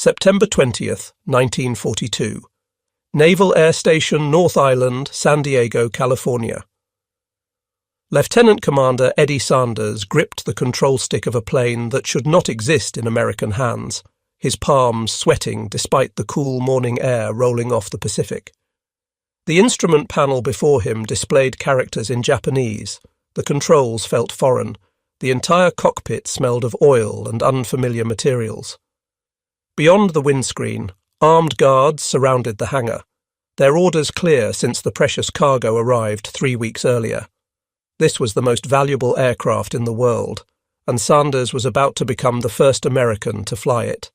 September 20th, 1942. Naval Air Station, North Island, San Diego, California. Lieutenant Commander Eddie Sanders gripped the control stick of a plane that should not exist in American hands, his palms sweating despite the cool morning air rolling off the Pacific. The instrument panel before him displayed characters in Japanese. The controls felt foreign. The entire cockpit smelled of oil and unfamiliar materials. Beyond the windscreen, armed guards surrounded the hangar, their orders clear since the precious cargo arrived 3 weeks earlier. This was the most valuable aircraft in the world, and Sanders was about to become the first American to fly it.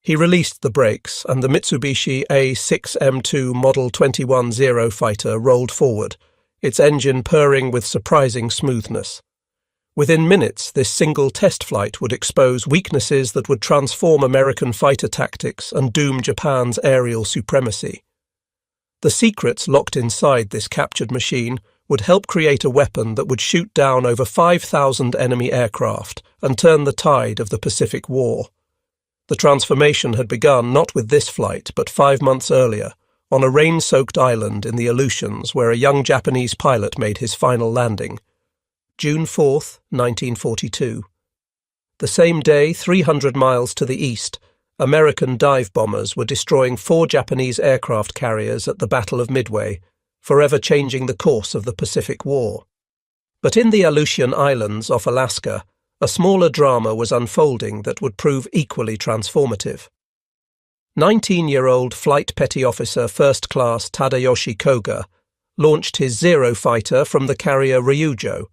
He released the brakes, and the Mitsubishi A6M Model 21 Zero fighter rolled forward, its engine purring with surprising smoothness. Within minutes, this single test flight would expose weaknesses that would transform American fighter tactics and doom Japan's aerial supremacy. The secrets locked inside this captured machine would help create a weapon that would shoot down over 5,000 enemy aircraft and turn the tide of the Pacific War. The transformation had begun not with this flight, but 5 months earlier, on a rain-soaked island in the Aleutians where a young Japanese pilot made his final landing. June 4th, 1942. The same day, 300 miles to the east, American dive bombers were destroying 4 Japanese aircraft carriers at the Battle of Midway, forever changing the course of the Pacific War. But in the Aleutian Islands off Alaska, a smaller drama was unfolding that would prove equally transformative. 19-year-old Flight Petty Officer First Class Tadayoshi Koga launched his Zero fighter from the carrier Ryujo,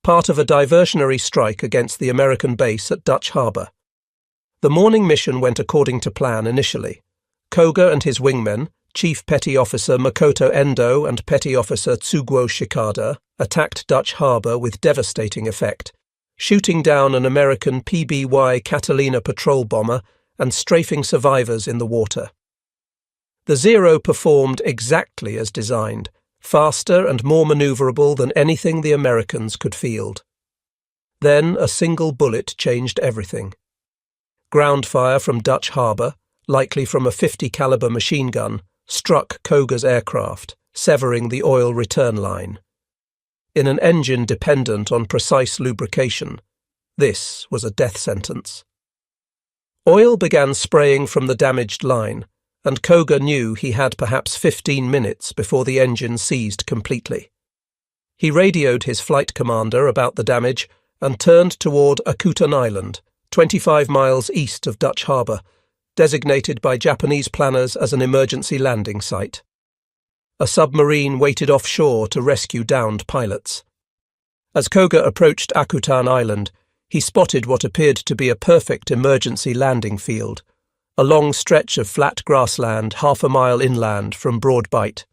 part of a diversionary strike against the American base at Dutch Harbor. The morning mission went according to plan initially. Koga and his wingmen, Chief Petty Officer Makoto Endo and Petty Officer Tsuguo Shikada, attacked Dutch Harbor with devastating effect, shooting down an American PBY Catalina patrol bomber and strafing survivors in the water. The Zero performed exactly as designed, faster and more maneuverable than anything the Americans could field. Then a single bullet changed everything. Ground fire from Dutch Harbor, likely from a .50 caliber machine gun, struck Koga's aircraft, severing the oil return line. In an engine dependent on precise lubrication, this was a death sentence. Oil began spraying from the damaged line, and Koga knew he had perhaps 15 minutes before the engine seized completely. He radioed his flight commander about the damage and turned toward Akutan Island, 25 miles east of Dutch Harbor, designated by Japanese planners as an emergency landing site. A submarine waited offshore to rescue downed pilots. As Koga approached Akutan Island, he spotted what appeared to be a perfect emergency landing field, a long stretch of flat grassland half a mile inland from Broad Bight.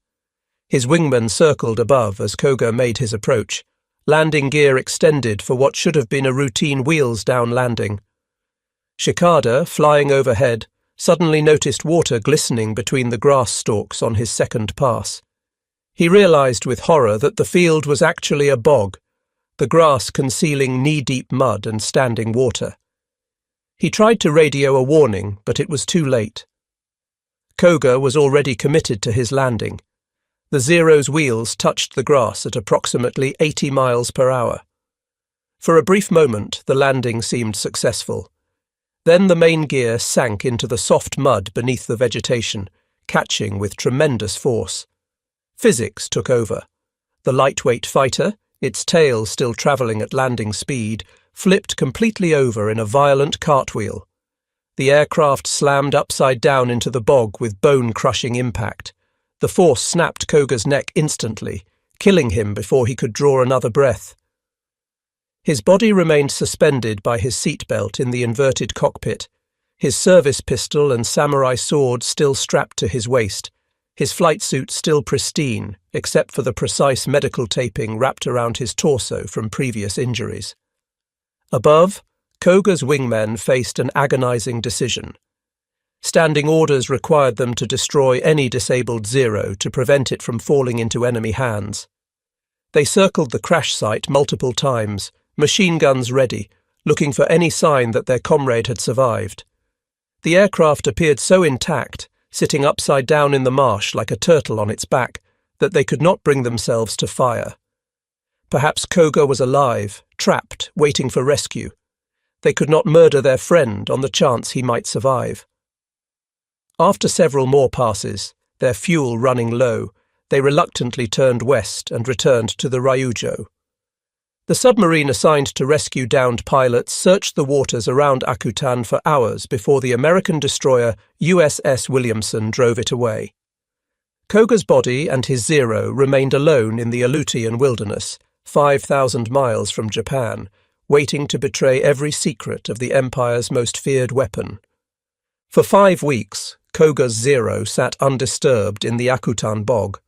His wingman circled above as Koga made his approach, landing gear extended for what should have been a routine wheels-down landing. Shikada, flying overhead, suddenly noticed water glistening between the grass stalks on his second pass. He realized with horror that the field was actually a bog, the grass concealing knee-deep mud and standing water. He tried to radio a warning, but it was too late. Koga was already committed to his landing. The Zero's wheels touched the grass at approximately 80 miles per hour. For a brief moment, the landing seemed successful. Then the main gear sank into the soft mud beneath the vegetation, catching with tremendous force. Physics took over. The lightweight fighter, its tail still travelling at landing speed, flipped completely over in a violent cartwheel. The aircraft slammed upside down into the bog with bone-crushing impact. The force snapped Koga's neck instantly, killing him before he could draw another breath. His body remained suspended by his seatbelt in the inverted cockpit, his service pistol and samurai sword still strapped to his waist, his flight suit still pristine, except for the precise medical taping wrapped around his torso from previous injuries. Above, Koga's wingmen faced an agonizing decision. Standing orders required them to destroy any disabled Zero to prevent it from falling into enemy hands. They circled the crash site multiple times, machine guns ready, looking for any sign that their comrade had survived. The aircraft appeared so intact, sitting upside down in the marsh like a turtle on its back, that they could not bring themselves to fire. Perhaps Koga was alive, trapped, waiting for rescue. They could not murder their friend on the chance he might survive. After several more passes, their fuel running low, they reluctantly turned west and returned to the Ryujo. The submarine assigned to rescue downed pilots searched the waters around Akutan for hours before the American destroyer USS Williamson drove it away. Koga's body and his Zero remained alone in the Aleutian wilderness, 5,000 miles from Japan, waiting to betray every secret of the Empire's most feared weapon. For 5 weeks, Koga's Zero sat undisturbed in the Akutan bog.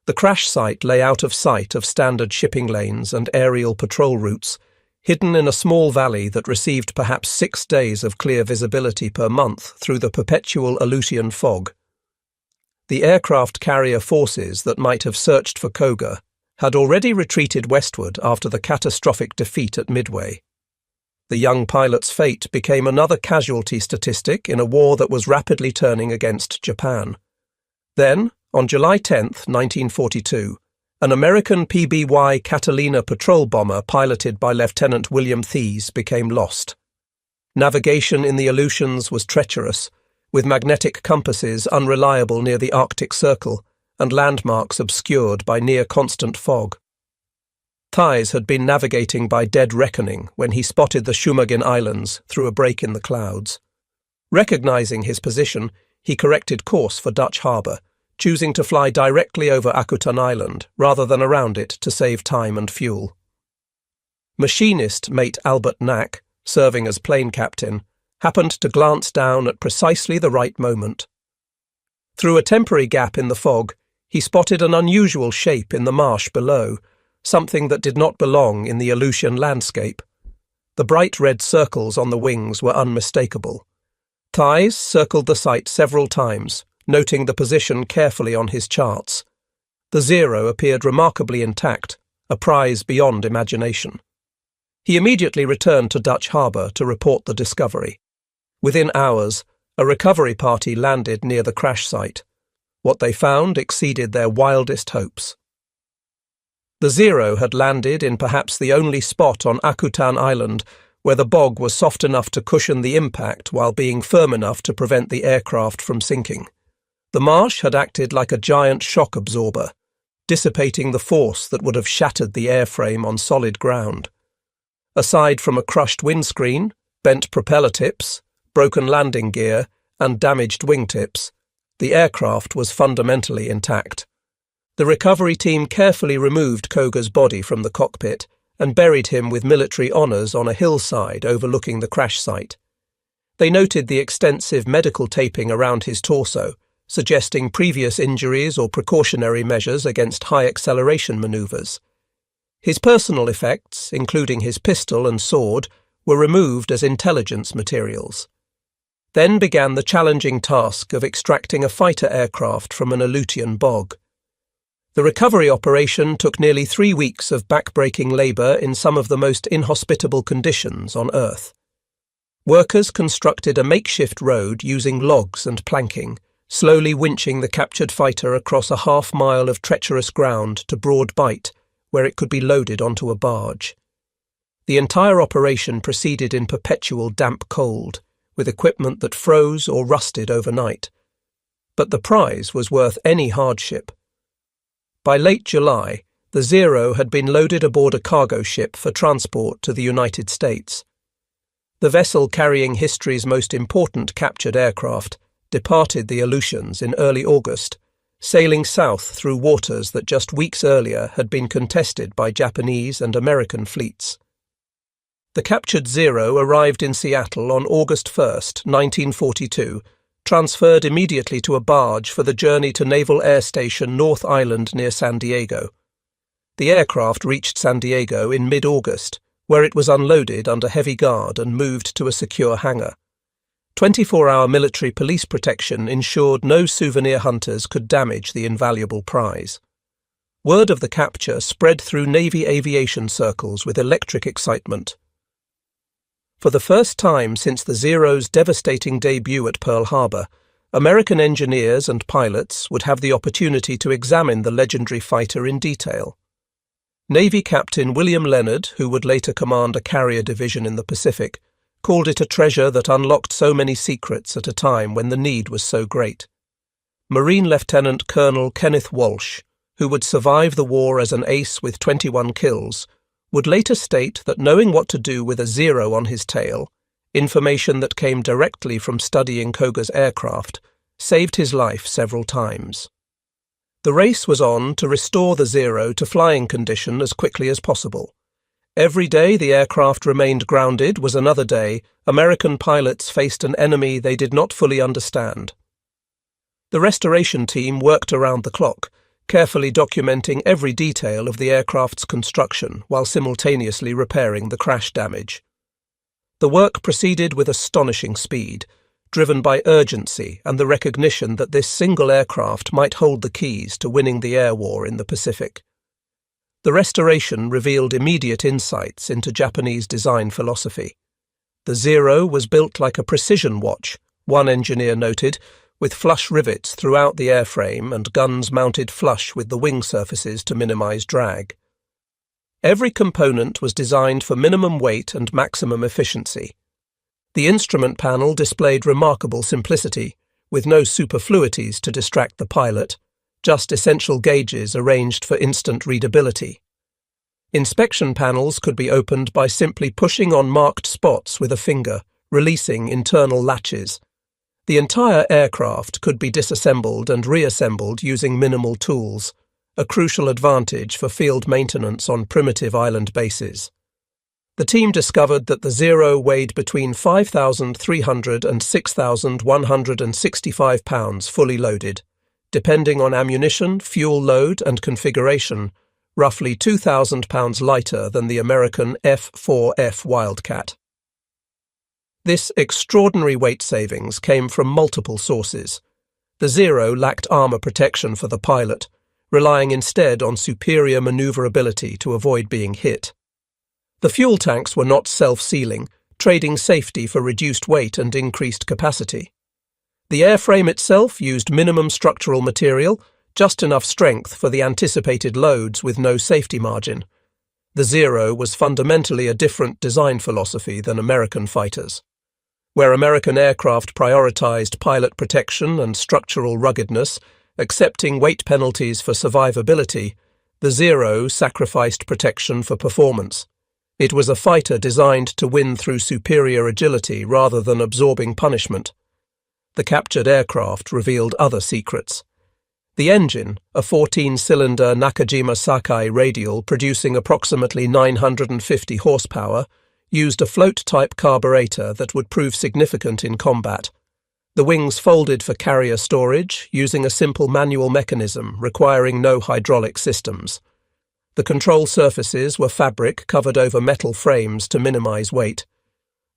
The crash site lay out of sight of standard shipping lanes and aerial patrol routes, hidden in a small valley that received perhaps 6 days of clear visibility per month through the perpetual Aleutian fog. The aircraft carrier forces that might have searched for Koga had already retreated westward after the catastrophic defeat at Midway. The young pilot's fate became another casualty statistic in a war that was rapidly turning against Japan. Then, on July 10, 1942, an American PBY Catalina patrol bomber piloted by Lieutenant William Thies became lost. Navigation in the Aleutians was treacherous, with magnetic compasses unreliable near the Arctic Circle and landmarks obscured by near-constant fog. Thies had been navigating by dead reckoning when he spotted the Shumagin Islands through a break in the clouds. Recognizing his position, he corrected course for Dutch Harbour, choosing to fly directly over Akutan Island rather than around it to save time and fuel. Machinist mate Albert Knack, serving as plane captain, happened to glance down at precisely the right moment. Through a temporary gap in the fog, he spotted an unusual shape in the marsh below, something that did not belong in the Aleutian landscape. The bright red circles on the wings were unmistakable. Thies circled the site several times, noting the position carefully on his charts. The Zero appeared remarkably intact, a prize beyond imagination. He immediately returned to Dutch Harbour to report the discovery. Within hours, a recovery party landed near the crash site. What they found exceeded their wildest hopes. The Zero had landed in perhaps the only spot on Akutan Island where the bog was soft enough to cushion the impact while being firm enough to prevent the aircraft from sinking. The marsh had acted like a giant shock absorber, dissipating the force that would have shattered the airframe on solid ground. Aside from a crushed windscreen, bent propeller tips, broken landing gear, and damaged wingtips, the aircraft was fundamentally intact. The recovery team carefully removed Koga's body from the cockpit and buried him with military honours on a hillside overlooking the crash site. They noted the extensive medical taping around his torso, suggesting previous injuries or precautionary measures against high acceleration manoeuvres. His personal effects, including his pistol and sword, were removed as intelligence materials. Then began the challenging task of extracting a fighter aircraft from an Aleutian bog. The recovery operation took nearly 3 weeks of back-breaking labour in some of the most inhospitable conditions on Earth. Workers constructed a makeshift road using logs and planking, slowly winching the captured fighter across a half-mile of treacherous ground to Broad Bight, where it could be loaded onto a barge. The entire operation proceeded in perpetual damp cold, with equipment that froze or rusted overnight. But the prize was worth any hardship. By late July, the Zero had been loaded aboard a cargo ship for transport to the United States. The vessel carrying history's most important captured aircraft departed the Aleutians in early August, sailing south through waters that just weeks earlier had been contested by Japanese and American fleets. The captured Zero arrived in Seattle on August 1, 1942, transferred immediately to a barge for the journey to Naval Air Station North Island near San Diego. The aircraft reached San Diego in mid-August, where it was unloaded under heavy guard and moved to a secure hangar. 24-hour military police protection ensured no souvenir hunters could damage the invaluable prize. Word of the capture spread through Navy aviation circles with electric excitement. For the first time since the Zero's devastating debut at Pearl Harbor, American engineers and pilots would have the opportunity to examine the legendary fighter in detail. Navy Captain William Leonard, who would later command a carrier division in the Pacific, called it a treasure that unlocked so many secrets at a time when the need was so great. Marine Lieutenant Colonel Kenneth Walsh, who would survive the war as an ace with 21 kills, would later state that knowing what to do with a Zero on his tail, information that came directly from studying Koga's aircraft, saved his life several times. The race was on to restore the Zero to flying condition as quickly as possible. Every day the aircraft remained grounded was another day American pilots faced an enemy they did not fully understand. The restoration team worked around the clock, carefully documenting every detail of the aircraft's construction while simultaneously repairing the crash damage. The work proceeded with astonishing speed, driven by urgency and the recognition that this single aircraft might hold the keys to winning the air war in the Pacific. The restoration revealed immediate insights into Japanese design philosophy. The Zero was built like a precision watch, one engineer noted, with flush rivets throughout the airframe and guns mounted flush with the wing surfaces to minimize drag. Every component was designed for minimum weight and maximum efficiency. The instrument panel displayed remarkable simplicity, with no superfluities to distract the pilot, just essential gauges arranged for instant readability. Inspection panels could be opened by simply pushing on marked spots with a finger, releasing internal latches. The entire aircraft could be disassembled and reassembled using minimal tools, a crucial advantage for field maintenance on primitive island bases. The team discovered that the Zero weighed between 5,300 and 6,165 pounds fully loaded, depending on ammunition, fuel load and configuration, roughly 2,000 pounds lighter than the American F4F Wildcat. This extraordinary weight savings came from multiple sources. The Zero lacked armor protection for the pilot, relying instead on superior maneuverability to avoid being hit. The fuel tanks were not self-sealing, trading safety for reduced weight and increased capacity. The airframe itself used minimum structural material, just enough strength for the anticipated loads with no safety margin. The Zero was fundamentally a different design philosophy than American fighters. Where American aircraft prioritized pilot protection and structural ruggedness, accepting weight penalties for survivability, the Zero sacrificed protection for performance. It was a fighter designed to win through superior agility rather than absorbing punishment. The captured aircraft revealed other secrets. The engine, a 14-cylinder Nakajima Sakai radial producing approximately 950 horsepower, used a float-type carburetor that would prove significant in combat. The wings folded for carrier storage, using a simple manual mechanism requiring no hydraulic systems. The control surfaces were fabric covered over metal frames to minimize weight.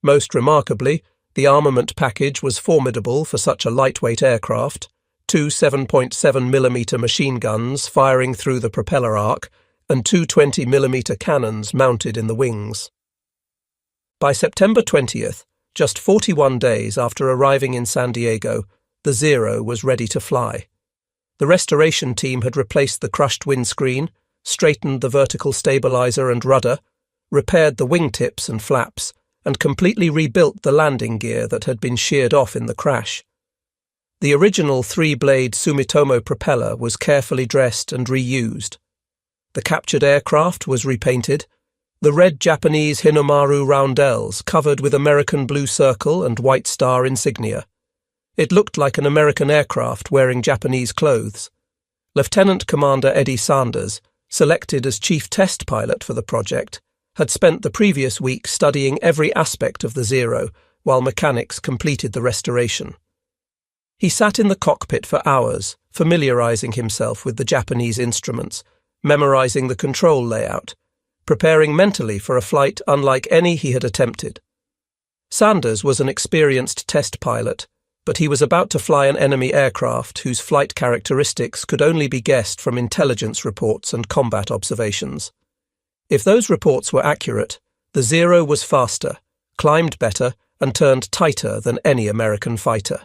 Most remarkably, the armament package was formidable for such a lightweight aircraft, two 7.7mm machine guns firing through the propeller arc, and two 20mm cannons mounted in the wings. By September 20th, just 41 days after arriving in San Diego, the Zero was ready to fly. The restoration team had replaced the crushed windscreen, straightened the vertical stabilizer and rudder, repaired the wingtips and flaps, and completely rebuilt the landing gear that had been sheared off in the crash. The original three-blade Sumitomo propeller was carefully dressed and reused. The captured aircraft was repainted, the red Japanese Hinomaru roundels covered with American blue circle and white star insignia. It looked like an American aircraft wearing Japanese clothes. Lieutenant Commander Eddie Sanders, selected as chief test pilot for the project, had spent the previous week studying every aspect of the Zero while mechanics completed the restoration. He sat in the cockpit for hours, familiarizing himself with the Japanese instruments, memorizing the control layout, preparing mentally for a flight unlike any he had attempted. Sanders was an experienced test pilot, but he was about to fly an enemy aircraft whose flight characteristics could only be guessed from intelligence reports and combat observations. If those reports were accurate, the Zero was faster, climbed better, and turned tighter than any American fighter.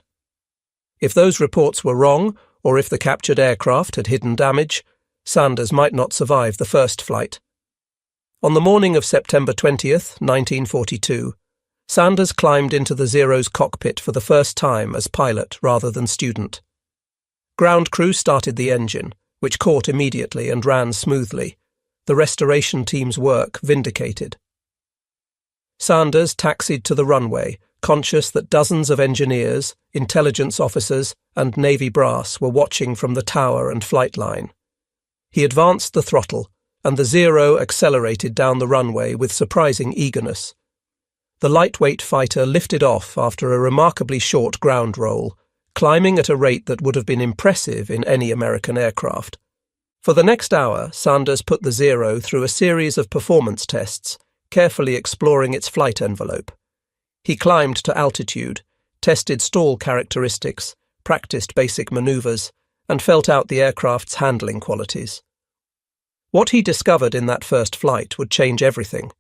If those reports were wrong, or if the captured aircraft had hidden damage, Sanders might not survive the first flight. On the morning of September 20th, 1942, Sanders climbed into the Zero's cockpit for the first time as pilot rather than student. Ground crew started the engine, which caught immediately and ran smoothly, the restoration team's work vindicated. Sanders taxied to the runway, conscious that dozens of engineers, intelligence officers, and Navy brass were watching from the tower and flight line. He advanced the throttle, and the Zero accelerated down the runway with surprising eagerness. The lightweight fighter lifted off after a remarkably short ground roll, climbing at a rate that would have been impressive in any American aircraft. For the next hour, Sanders put the Zero through a series of performance tests, carefully exploring its flight envelope. He climbed to altitude, tested stall characteristics, practiced basic maneuvers, and felt out the aircraft's handling qualities. What he discovered in that first flight would change everything.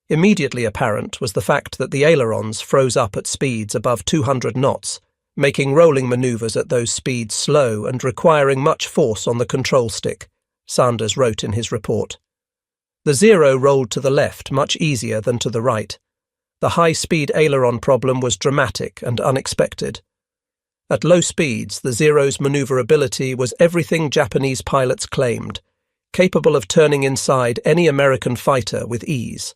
Immediately apparent was the fact that the ailerons froze up at speeds above 200 knots, making rolling maneuvers at those speeds slow and requiring much force on the control stick, Sanders wrote in his report. The Zero rolled to the left much easier than to the right. The high-speed aileron problem was dramatic and unexpected. At low speeds, the Zero's maneuverability was everything Japanese pilots claimed, capable of turning inside any American fighter with ease.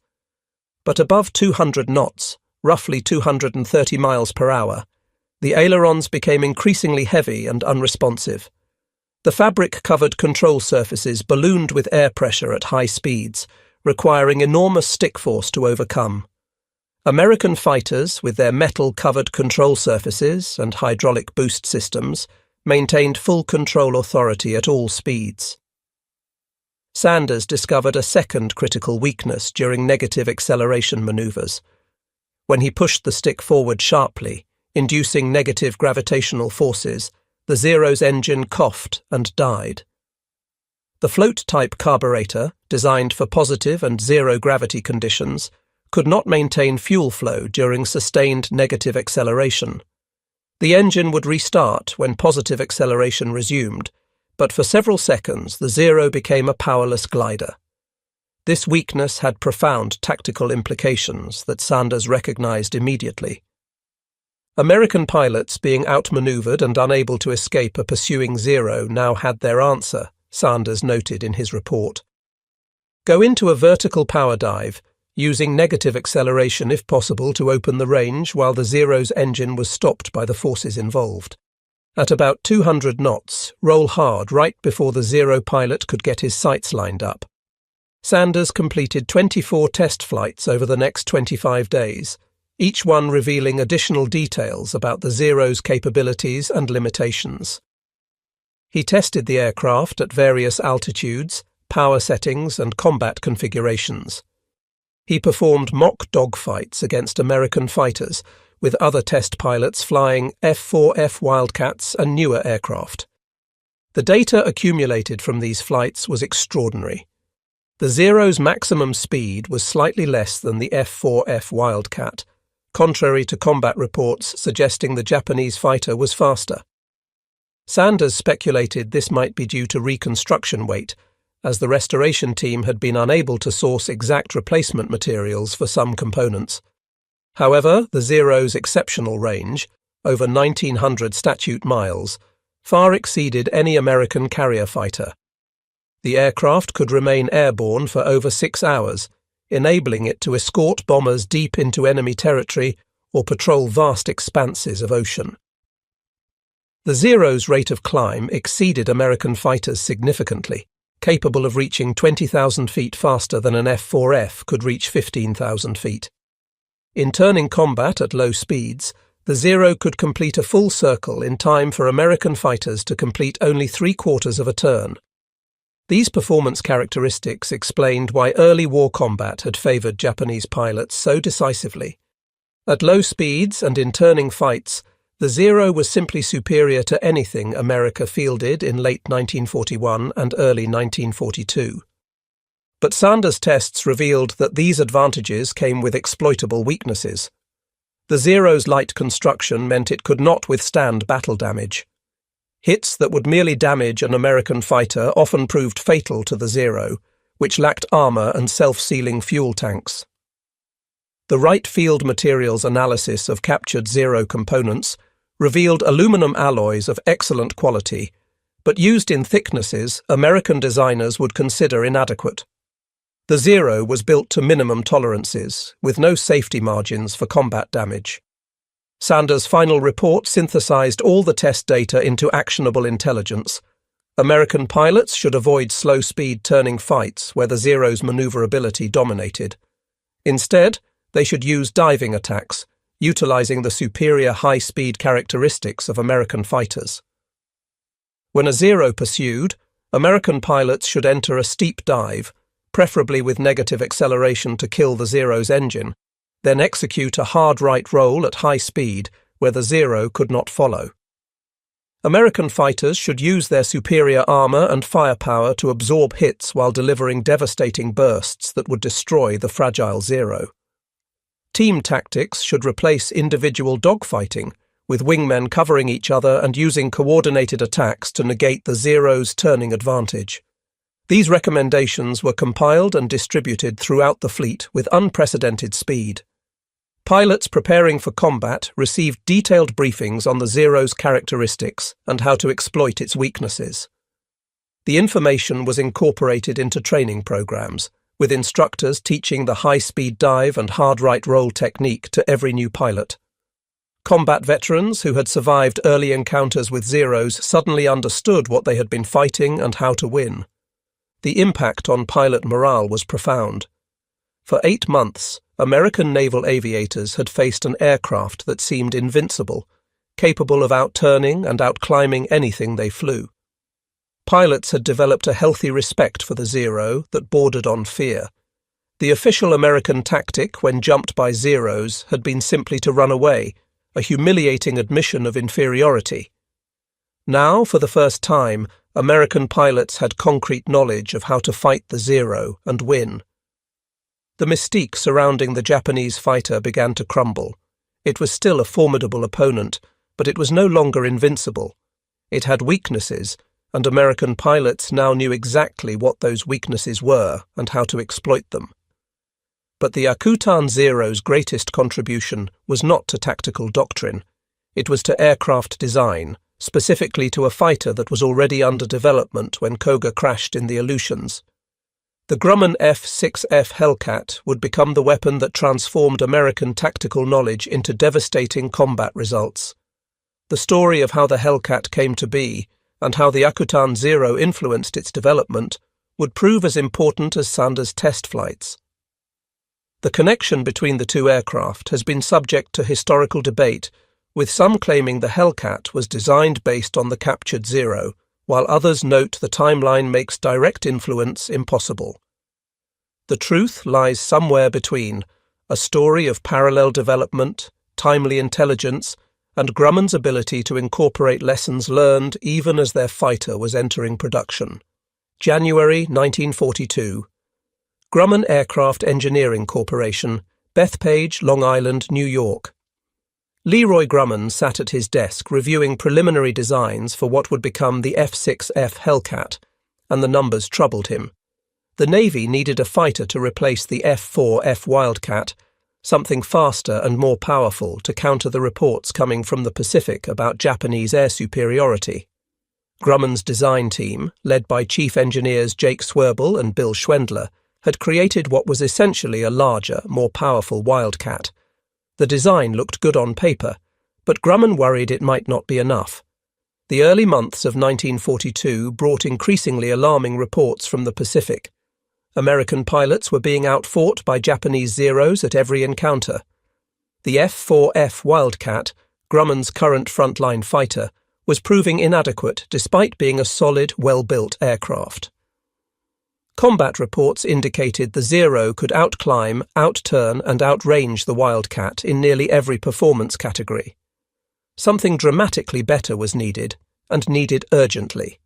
But above 200 knots, roughly 230 miles per hour, the ailerons became increasingly heavy and unresponsive. The fabric-covered control surfaces ballooned with air pressure at high speeds, requiring enormous stick force to overcome. American fighters, with their metal-covered control surfaces and hydraulic boost systems, maintained full control authority at all speeds. Sanders discovered a second critical weakness during negative acceleration maneuvers. When he pushed the stick forward sharply, inducing negative gravitational forces, the Zero's engine coughed and died. The float-type carburetor, designed for positive and zero-gravity conditions, could not maintain fuel flow during sustained negative acceleration. The engine would restart when positive acceleration resumed, but for several seconds the Zero became a powerless glider. This weakness had profound tactical implications that Sanders recognized immediately. American pilots being outmaneuvered and unable to escape a pursuing Zero now had their answer, Sanders noted in his report. Go into a vertical power dive, using negative acceleration if possible to open the range while the Zero's engine was stopped by the forces involved. At about 200 knots, roll hard right before the Zero pilot could get his sights lined up. Sanders completed 24 test flights over the next 25 days, each one revealing additional details about the Zero's capabilities and limitations. He tested the aircraft at various altitudes, power settings, and combat configurations. He performed mock dogfights against American fighters, with other test pilots flying F-4F Wildcats and newer aircraft. The data accumulated from these flights was extraordinary. The Zero's maximum speed was slightly less than the F-4F Wildcat, contrary to combat reports suggesting the Japanese fighter was faster. Sanders speculated this might be due to reconstruction weight, as the restoration team had been unable to source exact replacement materials for some components. However, the Zero's exceptional range, over 1,900 statute miles, far exceeded any American carrier fighter. The aircraft could remain airborne for over 6 hours, enabling it to escort bombers deep into enemy territory or patrol vast expanses of ocean. The Zero's rate of climb exceeded American fighters significantly, capable of reaching 20,000 feet faster than an F-4F could reach 15,000 feet. In turning combat at low speeds, the Zero could complete a full circle in time for American fighters to complete only 3/4 of a turn. These performance characteristics explained why early war combat had favored Japanese pilots so decisively. At low speeds and in turning fights, the Zero was simply superior to anything America fielded in late 1941 and early 1942. But Sanders' tests revealed that these advantages came with exploitable weaknesses. The Zero's light construction meant it could not withstand battle damage. Hits that would merely damage an American fighter often proved fatal to the Zero, which lacked armor and self-sealing fuel tanks. The Wright Field Materials analysis of captured Zero components revealed aluminum alloys of excellent quality, but used in thicknesses American designers would consider inadequate. The Zero was built to minimum tolerances, with no safety margins for combat damage. Sanders' final report synthesized all the test data into actionable intelligence. American pilots should avoid slow-speed turning fights where the Zero's maneuverability dominated. Instead, they should use diving attacks, utilizing the superior high-speed characteristics of American fighters. When a Zero pursued, American pilots should enter a steep dive, preferably with negative acceleration to kill the Zero's engine, then execute a hard right roll at high speed where the Zero could not follow. American fighters should use their superior armor and firepower to absorb hits while delivering devastating bursts that would destroy the fragile Zero. Team tactics should replace individual dogfighting, with wingmen covering each other and using coordinated attacks to negate the Zero's turning advantage. These recommendations were compiled and distributed throughout the fleet with unprecedented speed. Pilots preparing for combat received detailed briefings on the Zero's characteristics and how to exploit its weaknesses. The information was incorporated into training programs, with instructors teaching the high-speed dive and hard right roll technique to every new pilot. Combat veterans who had survived early encounters with Zeros suddenly understood what they had been fighting and how to win. The impact on pilot morale was profound. For 8 months, American naval aviators had faced an aircraft that seemed invincible, capable of outturning and outclimbing anything they flew. Pilots had developed a healthy respect for the Zero that bordered on fear. The official American tactic when jumped by Zeros had been simply to run away, a humiliating admission of inferiority. Now, for the first time, American pilots had concrete knowledge of how to fight the Zero and win. The mystique surrounding the Japanese fighter began to crumble. It was still a formidable opponent, but it was no longer invincible. It had weaknesses, and American pilots now knew exactly what those weaknesses were and how to exploit them. But the Akutan Zero's greatest contribution was not to tactical doctrine. It was to aircraft design, specifically to a fighter that was already under development when Koga crashed in the Aleutians. The Grumman F6F Hellcat would become the weapon that transformed American tactical knowledge into devastating combat results. The story of how the Hellcat came to be, and how the Akutan Zero influenced its development, would prove as important as Sanders' test flights. The connection between the two aircraft has been subject to historical debate, with some claiming the Hellcat was designed based on the captured Zero, while others note the timeline makes direct influence impossible. The truth lies somewhere between, a story of parallel development, timely intelligence, and Grumman's ability to incorporate lessons learned even as their fighter was entering production. January 1942. Grumman Aircraft Engineering Corporation, Bethpage, Long Island, New York. Leroy Grumman sat at his desk reviewing preliminary designs for what would become the F6F Hellcat, and the numbers troubled him. The Navy needed a fighter to replace the F4F Wildcat, something faster and more powerful to counter the reports coming from the Pacific about Japanese air superiority. Grumman's design team, led by Chief Engineers Jake Swerbel and Bill Schwendler, had created what was essentially a larger, more powerful Wildcat. The design looked good on paper, but Grumman worried it might not be enough. The early months of 1942 brought increasingly alarming reports from the Pacific. American pilots were being outfought by Japanese Zeros at every encounter. The F4F Wildcat, Grumman's current frontline fighter, was proving inadequate despite being a solid, well-built aircraft. Combat reports indicated the Zero could outclimb, outturn and outrange the Wildcat in nearly every performance category. Something dramatically better was needed, and needed urgently.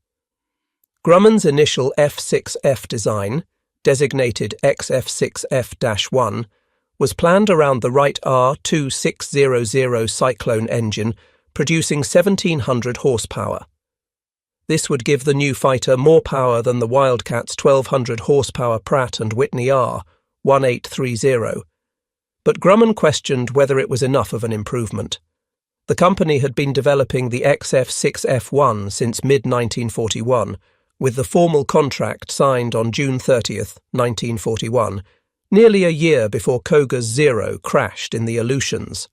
Grumman's initial F6F design, designated XF6F-1, was planned around the Wright R2600 Cyclone engine, producing 1,700 horsepower. This would give the new fighter more power than the Wildcat's 1,200 horsepower Pratt & Whitney R1830, but Grumman questioned whether it was enough of an improvement. The company had been developing the XF6F-1 since mid-1941, with the formal contract signed on June 30, 1941, nearly a year before Koga's Zero crashed in the Aleutians.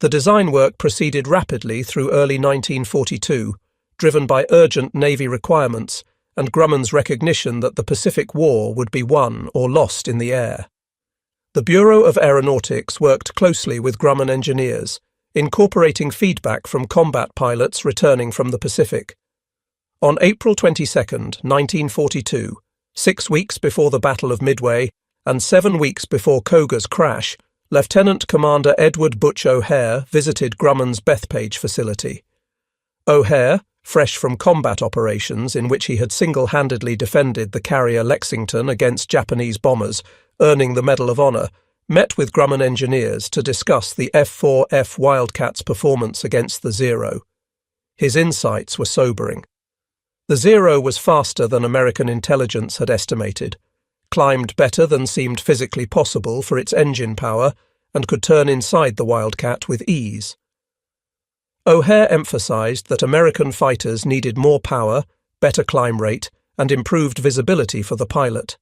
The design work proceeded rapidly through early 1942, driven by urgent Navy requirements and Grumman's recognition that the Pacific War would be won or lost in the air. The Bureau of Aeronautics worked closely with Grumman engineers, incorporating feedback from combat pilots returning from the Pacific. On April 22, 1942, 6 weeks before the Battle of Midway and 7 weeks before Koga's crash, Lieutenant Commander Edward Butch O'Hare visited Grumman's Bethpage facility. O'Hare, fresh from combat operations in which he had single-handedly defended the carrier Lexington against Japanese bombers, earning the Medal of Honor, met with Grumman engineers to discuss the F-4F Wildcat's performance against the Zero. His insights were sobering. The Zero was faster than American intelligence had estimated, climbed better than seemed physically possible for its engine power, and could turn inside the Wildcat with ease. O'Hare emphasized that American fighters needed more power, better climb rate, and improved visibility for the pilot.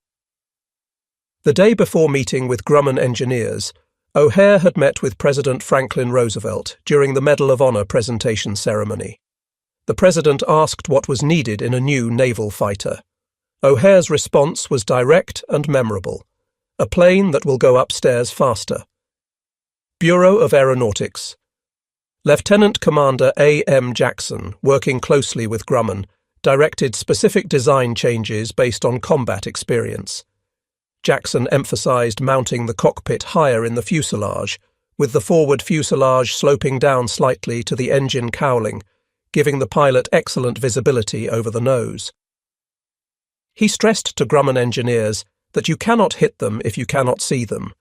The day before meeting with Grumman engineers, O'Hare had met with President Franklin Roosevelt during the Medal of Honor presentation ceremony. The president asked what was needed in a new naval fighter. O'Hare's response was direct and memorable: a plane that will go upstairs faster. Bureau of Aeronautics. Lieutenant Commander A.M. Jackson, working closely with Grumman, directed specific design changes based on combat experience. Jackson emphasized mounting the cockpit higher in the fuselage, with the forward fuselage sloping down slightly to the engine cowling, giving the pilot excellent visibility over the nose. He stressed to Grumman engineers that you cannot hit them if you cannot see them.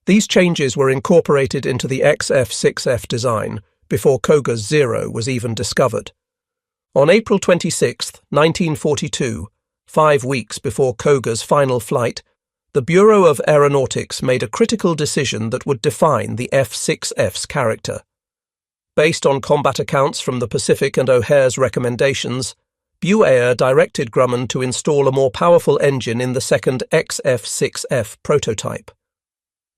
These changes were incorporated into the XF6F design before Koga's Zero was even discovered. On April 26, 1942, 5 weeks before Koga's final flight, the Bureau of Aeronautics made a critical decision that would define the F6F's character. Based on combat accounts from the Pacific and O'Hare's recommendations, BuAer directed Grumman to install a more powerful engine in the second XF6F prototype.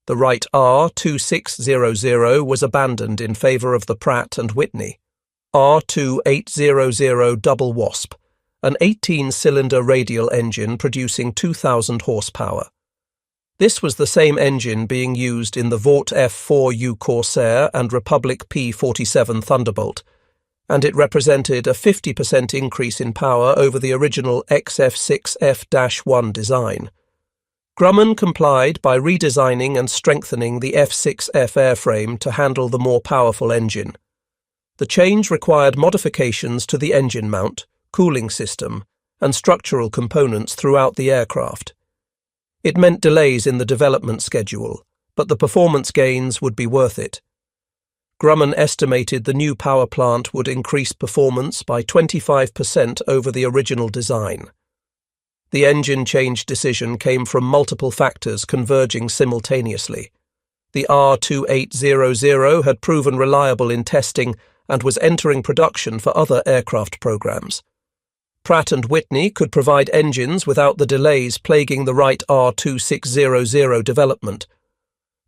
The Wright R2600 was abandoned in favor of the Pratt & Whitney R2800 Double Wasp, an 18-cylinder radial engine producing 2,000 horsepower. This was the same engine being used in the Vought F4U Corsair and Republic P-47 Thunderbolt, and it represented a 50% increase in power over the original XF6F-1 design. Grumman complied by redesigning and strengthening the F6F airframe to handle the more powerful engine. The change required modifications to the engine mount, cooling system, and structural components throughout the aircraft. It meant delays in the development schedule, but the performance gains would be worth it. Grumman estimated the new power plant would increase performance by 25% over the original design. The engine change decision came from multiple factors converging simultaneously. The R2800 had proven reliable in testing and was entering production for other aircraft programs. Pratt & Whitney could provide engines without the delays plaguing the Wright R2600 development.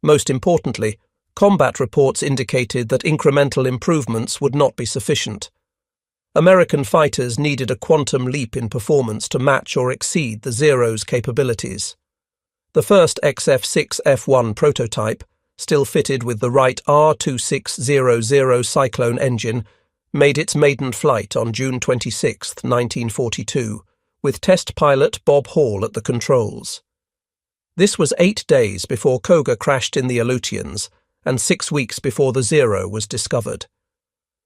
Most importantly, combat reports indicated that incremental improvements would not be sufficient. American fighters needed a quantum leap in performance to match or exceed the Zero's capabilities. The first XF6F-1 prototype, still fitted with the Wright R2600 Cyclone engine, made its maiden flight on June 26, 1942, with test pilot Bob Hall at the controls. This was 8 days before Koga crashed in the Aleutians, and 6 weeks before the Zero was discovered.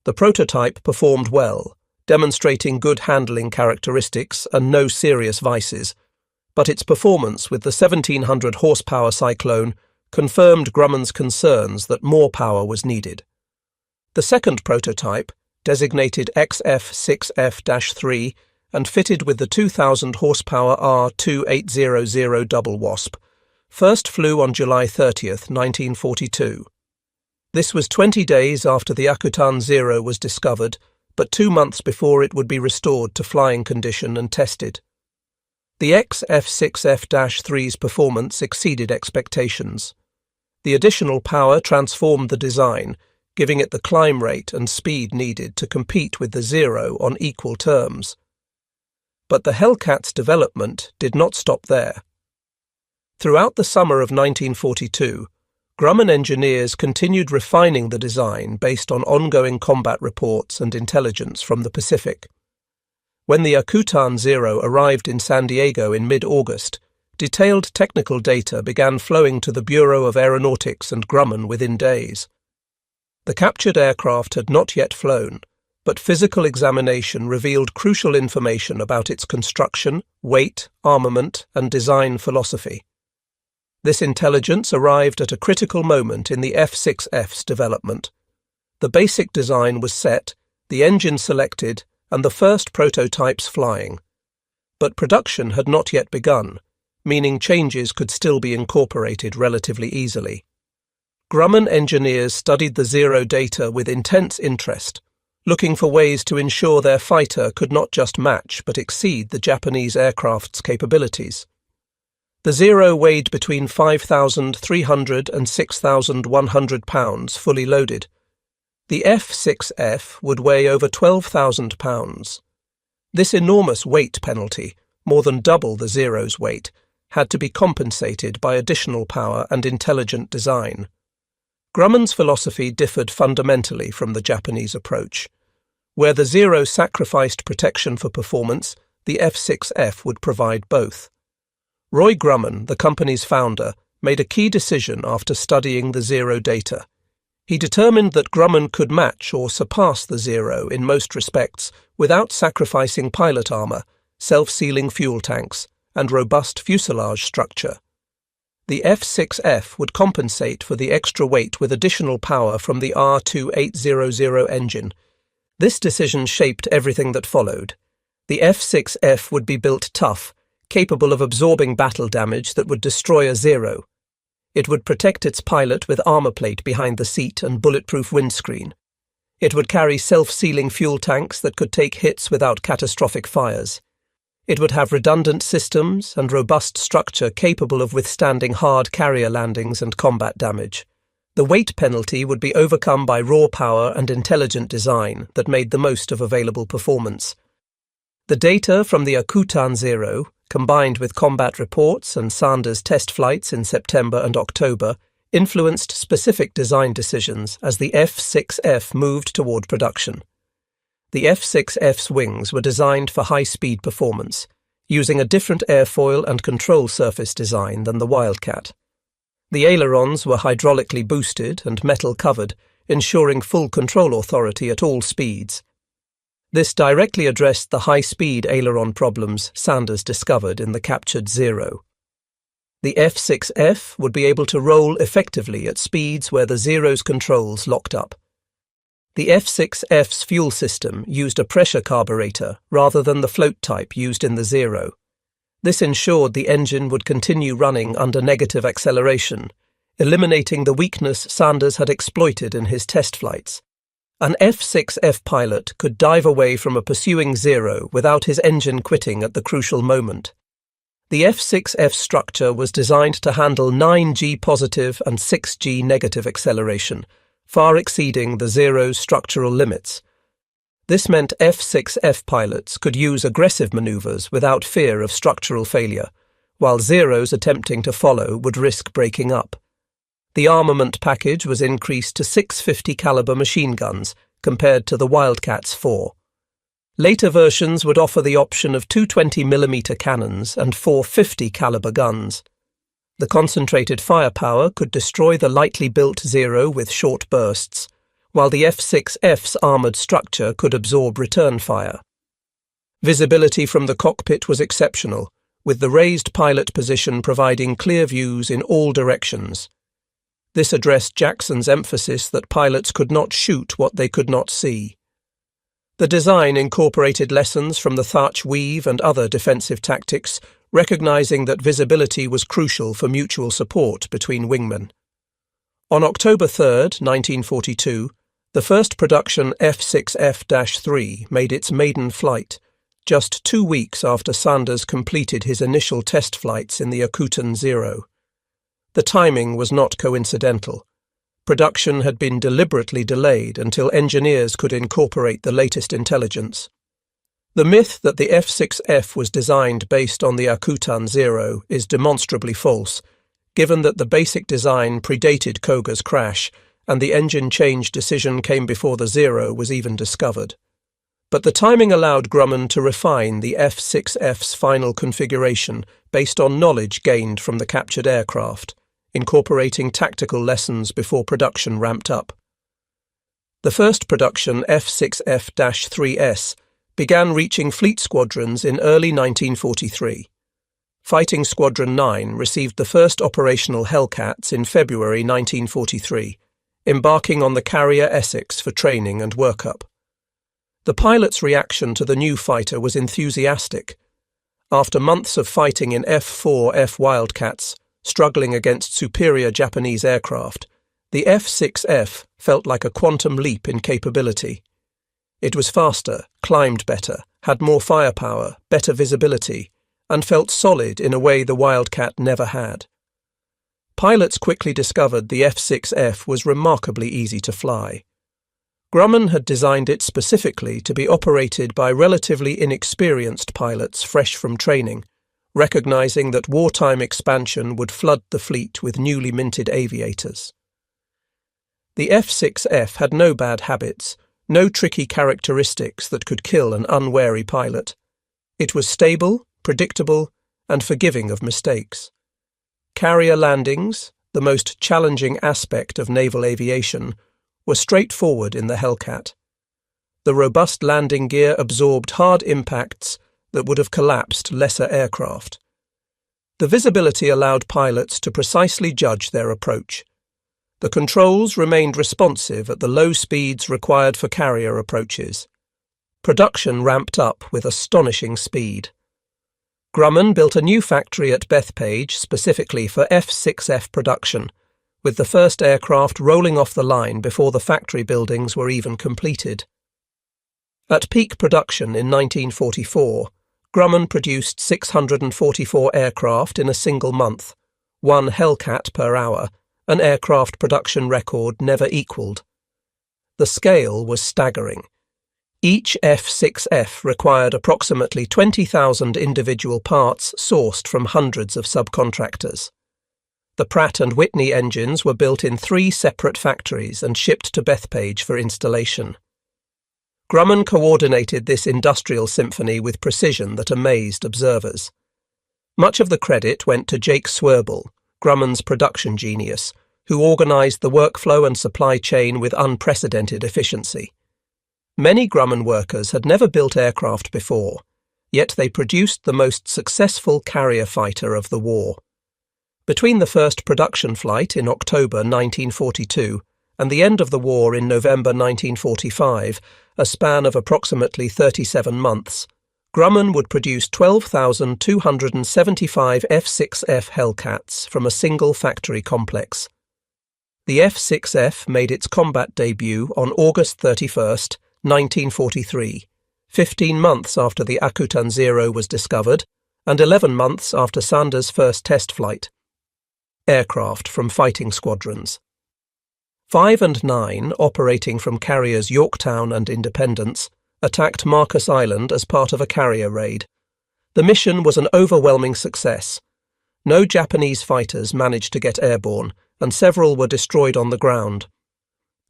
The prototype performed well, demonstrating good handling characteristics and no serious vices, but its performance with the 1700 horsepower Cyclone confirmed Grumman's concerns that more power was needed. The second prototype, designated XF6F-3 and fitted with the 2000 horsepower R2800 double wasp, first flew on July 30, 1942. This was 20 days after the Akutan Zero was discovered, but 2 months before it would be restored to flying condition and tested. The XF6F-3's performance exceeded expectations. The additional power transformed the design, giving it the climb rate and speed needed to compete with the Zero on equal terms. But the Hellcat's development did not stop there. Throughout the summer of 1942, Grumman engineers continued refining the design based on ongoing combat reports and intelligence from the Pacific. When the Akutan Zero arrived in San Diego in mid-August, detailed technical data began flowing to the Bureau of Aeronautics and Grumman within days. The captured aircraft had not yet flown, but physical examination revealed crucial information about its construction, weight, armament, and design philosophy. This intelligence arrived at a critical moment in the F6F's development. The basic design was set, the engine selected, and the first prototypes flying. But production had not yet begun, meaning changes could still be incorporated relatively easily. Grumman engineers studied the Zero data with intense interest, looking for ways to ensure their fighter could not just match but exceed the Japanese aircraft's capabilities. The Zero weighed between 5,300 and 6,100 pounds fully loaded. The F6F would weigh over 12,000 pounds. This enormous weight penalty, more than double the Zero's weight, had to be compensated by additional power and intelligent design. Grumman's philosophy differed fundamentally from the Japanese approach. Where the Zero sacrificed protection for performance, the F6F would provide both. Roy Grumman, the company's founder, made a key decision after studying the Zero data. He determined that Grumman could match or surpass the Zero in most respects without sacrificing pilot armour, self-sealing fuel tanks, and robust fuselage structure. The F6F would compensate for the extra weight with additional power from the R2800 engine. This decision shaped everything that followed. The F6F would be built tough, capable of absorbing battle damage that would destroy a Zero. It would protect its pilot with armor plate behind the seat and bulletproof windscreen. It would carry self-sealing fuel tanks that could take hits without catastrophic fires. It would have redundant systems and robust structure capable of withstanding hard carrier landings and combat damage. The weight penalty would be overcome by raw power and intelligent design that made the most of available performance. The data from the Akutan Zero, combined with combat reports and Sanders test flights in September and October, influenced specific design decisions as the F6F moved toward production. The F6F's wings were designed for high-speed performance, using a different airfoil and control surface design than the Wildcat. The ailerons were hydraulically boosted and metal-covered, ensuring full control authority at all speeds. This directly addressed the high-speed aileron problems Sanders discovered in the captured Zero. The F6F would be able to roll effectively at speeds where the Zero's controls locked up. The F6F's fuel system used a pressure carburetor rather than the float type used in the Zero. This ensured the engine would continue running under negative acceleration, eliminating the weakness Sanders had exploited in his test flights. An F6F pilot could dive away from a pursuing Zero without his engine quitting at the crucial moment. The F6F structure was designed to handle 9G positive and 6G negative acceleration, far exceeding the Zero's structural limits. This meant F6F pilots could use aggressive maneuvers without fear of structural failure, while Zeros attempting to follow would risk breaking up. The armament package was increased to 650 caliber machine guns compared to the Wildcat's 4. Later versions would offer the option of 220mm cannons and 450 caliber guns. The concentrated firepower could destroy the lightly built Zero with short bursts, while the F6F's armoured structure could absorb return fire. Visibility from the cockpit was exceptional, with the raised pilot position providing clear views in all directions. This addressed Jackson's emphasis that pilots could not shoot what they could not see. The design incorporated lessons from the Thatch weave and other defensive tactics, recognizing that visibility was crucial for mutual support between wingmen. On October 3, 1942, the first production F6F-3 made its maiden flight, just 2 weeks after Sanders completed his initial test flights in the Akutan Zero. The timing was not coincidental. Production had been deliberately delayed until engineers could incorporate the latest intelligence. The myth that the F6F was designed based on the Akutan Zero is demonstrably false, given that the basic design predated Koga's crash and the engine change decision came before the Zero was even discovered. But the timing allowed Grumman to refine the F6F's final configuration based on knowledge gained from the captured aircraft, incorporating tactical lessons before production ramped up. The first production F6F-3S began reaching fleet squadrons in early 1943. Fighting Squadron 9 received the first operational Hellcats in February 1943, embarking on the carrier Essex for training and workup. The pilot's reaction to the new fighter was enthusiastic. After months of fighting in F4F Wildcats, struggling against superior Japanese aircraft, the F6F felt like a quantum leap in capability. It was faster, climbed better, had more firepower, better visibility, and felt solid in a way the Wildcat never had. Pilots quickly discovered the F6F was remarkably easy to fly. Grumman had designed it specifically to be operated by relatively inexperienced pilots fresh from training, recognizing that wartime expansion would flood the fleet with newly minted aviators. The F6F had no bad habits, no tricky characteristics that could kill an unwary pilot. It was stable, predictable, and forgiving of mistakes. Carrier landings, the most challenging aspect of naval aviation, were straightforward in the Hellcat. The robust landing gear absorbed hard impacts that would have collapsed lesser aircraft. The visibility allowed pilots to precisely judge their approach. The controls remained responsive at the low speeds required for carrier approaches. Production ramped up with astonishing speed. Grumman built a new factory at Bethpage specifically for F6F production, with the first aircraft rolling off the line before the factory buildings were even completed. At peak production in 1944, Grumman produced 644 aircraft in a single month, 1 Hellcat per hour, an aircraft production record never equalled. The scale was staggering. Each F6F required approximately 20,000 individual parts sourced from hundreds of subcontractors. The Pratt & Whitney engines were built in 3 separate factories and shipped to Bethpage for installation. Grumman coordinated this industrial symphony with precision that amazed observers. Much of the credit went to Jake Swerble, Grumman's production genius, who organized the workflow and supply chain with unprecedented efficiency. Many Grumman workers had never built aircraft before, yet they produced the most successful carrier fighter of the war. Between the first production flight in October 1942 and the end of the war in November 1945, a span of approximately 37 months, Grumman would produce 12,275 F6F Hellcats from a single factory complex. The F6F made its combat debut on August 31, 1943, 15 months after the Akutan Zero was discovered, and 11 months after Sanders' first test flight. Aircraft from fighting squadrons. 5 and 9, operating from carriers Yorktown and Independence, attacked Marcus Island as part of a carrier raid. The mission was an overwhelming success. No Japanese fighters managed to get airborne, and several were destroyed on the ground.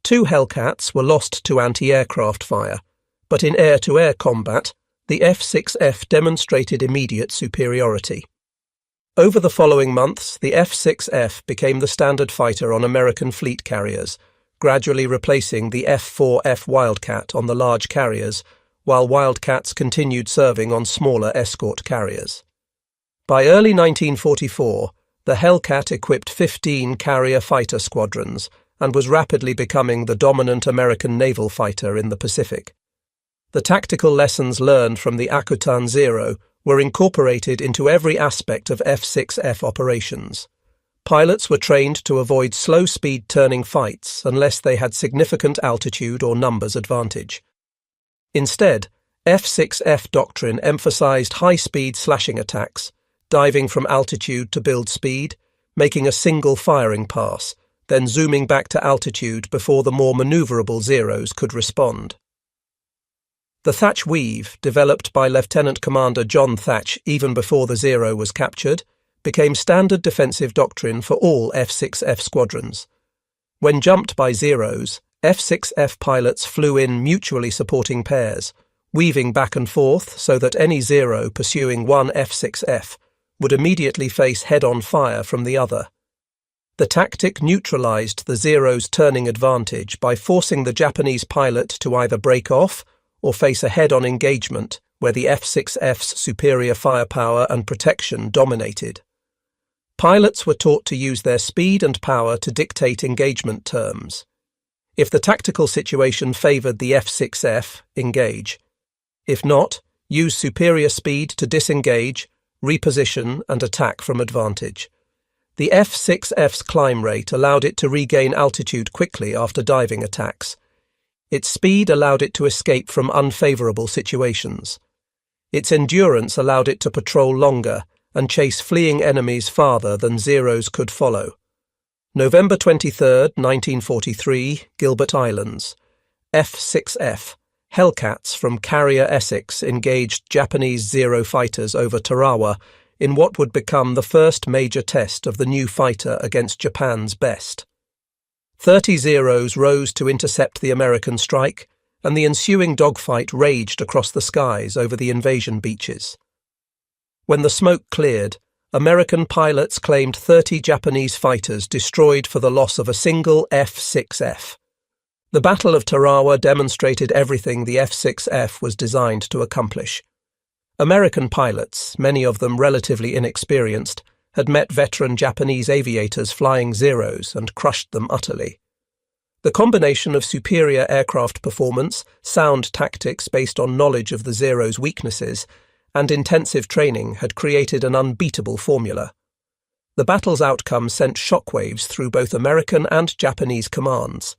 2 Hellcats were lost to anti-aircraft fire, but in air-to-air combat, the F6F demonstrated immediate superiority. Over the following months, the F6F became the standard fighter on American fleet carriers, gradually replacing the F4F Wildcat on the large carriers, while Wildcats continued serving on smaller escort carriers. By early 1944, the Hellcat equipped 15 carrier fighter squadrons and was rapidly becoming the dominant American naval fighter in the Pacific. The tactical lessons learned from the Akutan Zero were incorporated into every aspect of F6F operations. Pilots were trained to avoid slow-speed turning fights unless they had significant altitude or numbers advantage. Instead, F6F doctrine emphasized high-speed slashing attacks, diving from altitude to build speed, making a single firing pass, then zooming back to altitude before the more maneuverable Zeros could respond. The Thatch Weave, developed by Lieutenant Commander John Thatch even before the Zero was captured, became standard defensive doctrine for all F6F squadrons. When jumped by Zeros, F6F pilots flew in mutually supporting pairs, weaving back and forth so that any Zero pursuing one F6F would immediately face head-on fire from the other. The tactic neutralized the Zero's turning advantage by forcing the Japanese pilot to either break off or face a head-on engagement where the F6F's superior firepower and protection dominated. Pilots were taught to use their speed and power to dictate engagement terms. If the tactical situation favored the F6F, engage. If not, use superior speed to disengage, reposition, and attack from advantage. The F6F's climb rate allowed it to regain altitude quickly after diving attacks. Its speed allowed it to escape from unfavorable situations. Its endurance allowed it to patrol longer and chase fleeing enemies farther than Zeros could follow. November 23, 1943, Gilbert Islands. F6F, Hellcats from Carrier Essex engaged Japanese Zero fighters over Tarawa in what would become the first major test of the new fighter against Japan's best. 30 Zeros rose to intercept the American strike, and the ensuing dogfight raged across the skies over the invasion beaches. When the smoke cleared, American pilots claimed 30 Japanese fighters destroyed for the loss of a single F6F. The Battle of Tarawa demonstrated everything the F6F was designed to accomplish. American pilots, many of them relatively inexperienced, had met veteran Japanese aviators flying Zeros and crushed them utterly. The combination of superior aircraft performance, sound tactics based on knowledge of the Zero's weaknesses, and intensive training had created an unbeatable formula. The battle's outcome sent shockwaves through both American and Japanese commands.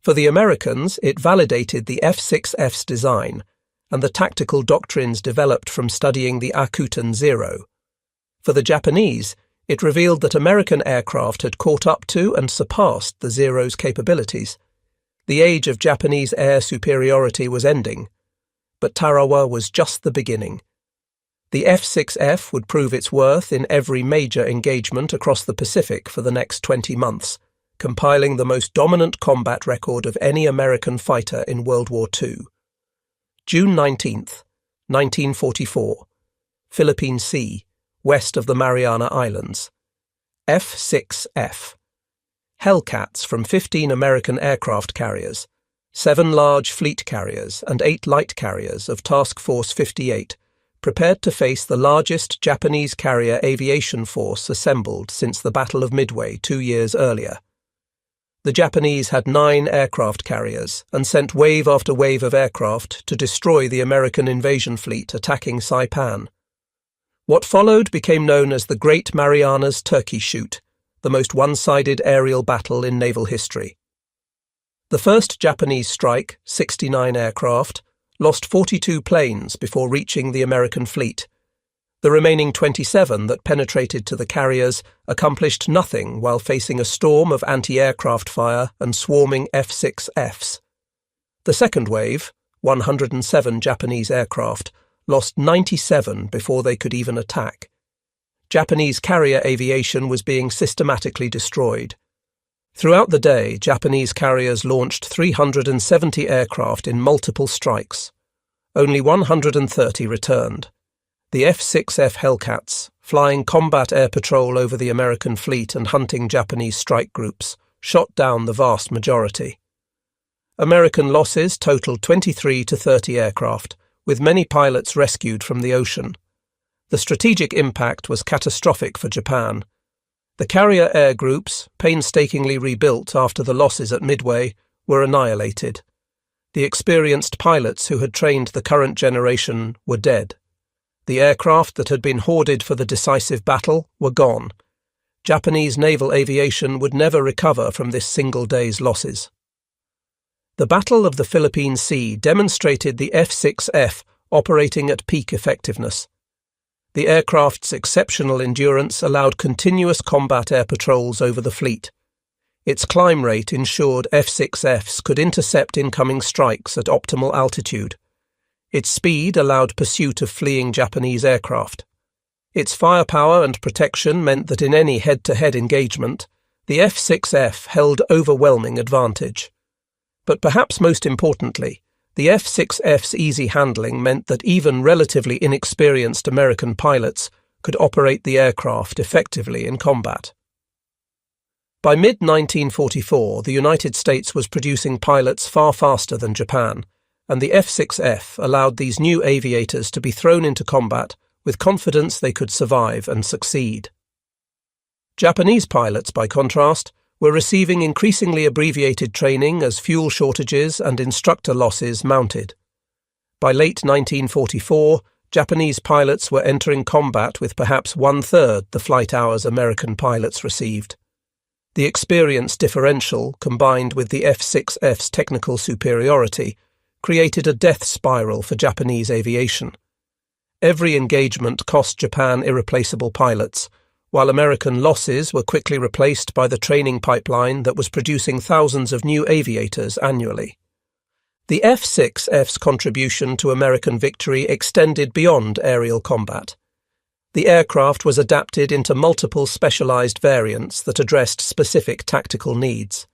For the Americans, it validated the F6F's design and the tactical doctrines developed from studying the Akutan Zero. For the Japanese, it revealed that American aircraft had caught up to and surpassed the Zero's capabilities. The age of Japanese air superiority was ending, but Tarawa was just the beginning. The F6F would prove its worth in every major engagement across the Pacific for the next 20 months, compiling the most dominant combat record of any American fighter in World War II. June 19, 1944, Philippine Sea, west of the Mariana Islands. F6F. Hellcats from 15 American aircraft carriers, 7 large fleet carriers and 8 light carriers of Task Force 58, prepared to face the largest Japanese carrier aviation force assembled since the Battle of Midway 2 years earlier. The Japanese had 9 aircraft carriers and sent wave after wave of aircraft to destroy the American invasion fleet attacking Saipan. What followed became known as the Great Marianas Turkey Shoot, the most one-sided aerial battle in naval history. The first Japanese strike, 69 aircraft, lost 42 planes before reaching the American fleet. The remaining 27 that penetrated to the carriers accomplished nothing while facing a storm of anti-aircraft fire and swarming F6Fs. The second wave, 107 Japanese aircraft, lost 97 before they could even attack. Japanese carrier aviation was being systematically destroyed. Throughout the day, Japanese carriers launched 370 aircraft in multiple strikes. Only 130 returned. The F6F Hellcats, flying combat air patrol over the American fleet and hunting Japanese strike groups, shot down the vast majority. American losses totaled 23 to 30 aircraft, with many pilots rescued from the ocean. The strategic impact was catastrophic for Japan. The carrier air groups, painstakingly rebuilt after the losses at Midway, were annihilated. The experienced pilots who had trained the current generation were dead. The aircraft that had been hoarded for the decisive battle were gone. Japanese naval aviation would never recover from this single day's losses. The Battle of the Philippine Sea demonstrated the F6F operating at peak effectiveness. The aircraft's exceptional endurance allowed continuous combat air patrols over the fleet. Its climb rate ensured F6Fs could intercept incoming strikes at optimal altitude. Its speed allowed pursuit of fleeing Japanese aircraft. Its firepower and protection meant that in any head-to-head engagement, the F6F held overwhelming advantage. But perhaps most importantly, the F6F's easy handling meant that even relatively inexperienced American pilots could operate the aircraft effectively in combat. By mid-1944, the United States was producing pilots far faster than Japan, and the F6F allowed these new aviators to be thrown into combat with confidence they could survive and succeed. Japanese pilots, by contrast, were receiving increasingly abbreviated training as fuel shortages and instructor losses mounted. By late 1944, Japanese pilots were entering combat with perhaps one-third the flight hours American pilots received. The experience differential, combined with the F6F's technical superiority, created a death spiral for Japanese aviation. Every engagement cost Japan irreplaceable pilots, while American losses were quickly replaced by the training pipeline that was producing thousands of new aviators annually. The F6F's contribution to American victory extended beyond aerial combat. The aircraft was adapted into multiple specialized variants that addressed specific tactical needs.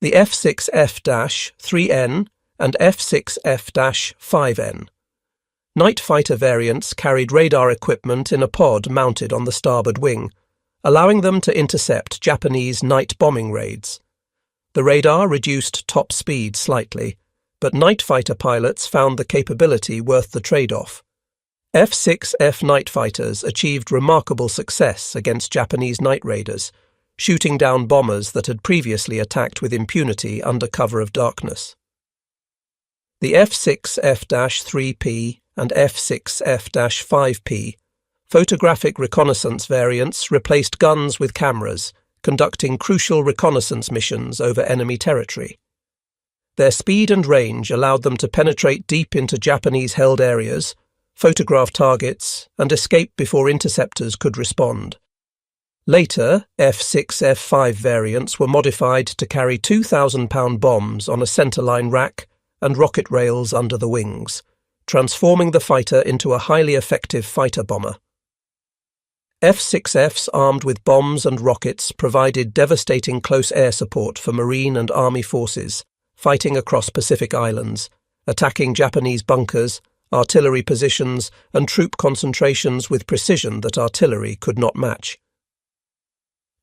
The F6F-3N and F6F-5N. Night fighter variants carried radar equipment in a pod mounted on the starboard wing, allowing them to intercept Japanese night bombing raids. The radar reduced top speed slightly, but night fighter pilots found the capability worth the trade-off. F6F night fighters achieved remarkable success against Japanese night raiders, shooting down bombers that had previously attacked with impunity under cover of darkness. The F6F-3P and F6F-5P, photographic reconnaissance variants replaced guns with cameras, conducting crucial reconnaissance missions over enemy territory. Their speed and range allowed them to penetrate deep into Japanese-held areas, photograph targets, and escape before interceptors could respond. Later, F6F-5 variants were modified to carry 2,000-pound bombs on a centerline rack and rocket rails under the wings, transforming the fighter into a highly effective fighter bomber. F6Fs armed with bombs and rockets provided devastating close air support for Marine and Army forces, fighting across Pacific Islands, attacking Japanese bunkers, artillery positions, and troop concentrations with precision that artillery could not match.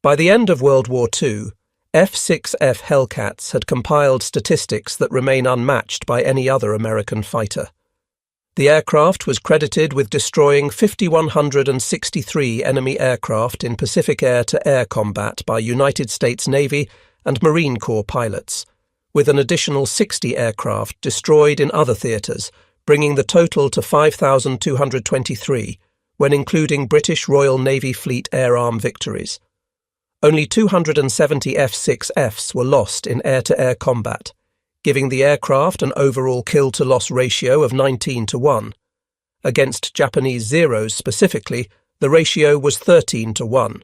By the end of World War II, F6F Hellcats had compiled statistics that remain unmatched by any other American fighter. The aircraft was credited with destroying 5,163 enemy aircraft in Pacific air-to-air combat by United States Navy and Marine Corps pilots, with an additional 60 aircraft destroyed in other theatres, bringing the total to 5,223, when including British Royal Navy Fleet Air Arm victories. Only 270 F6Fs were lost in air-to-air combat, giving the aircraft an overall kill-to-loss ratio of 19-1. Against Japanese Zeros specifically, the ratio was 13-1.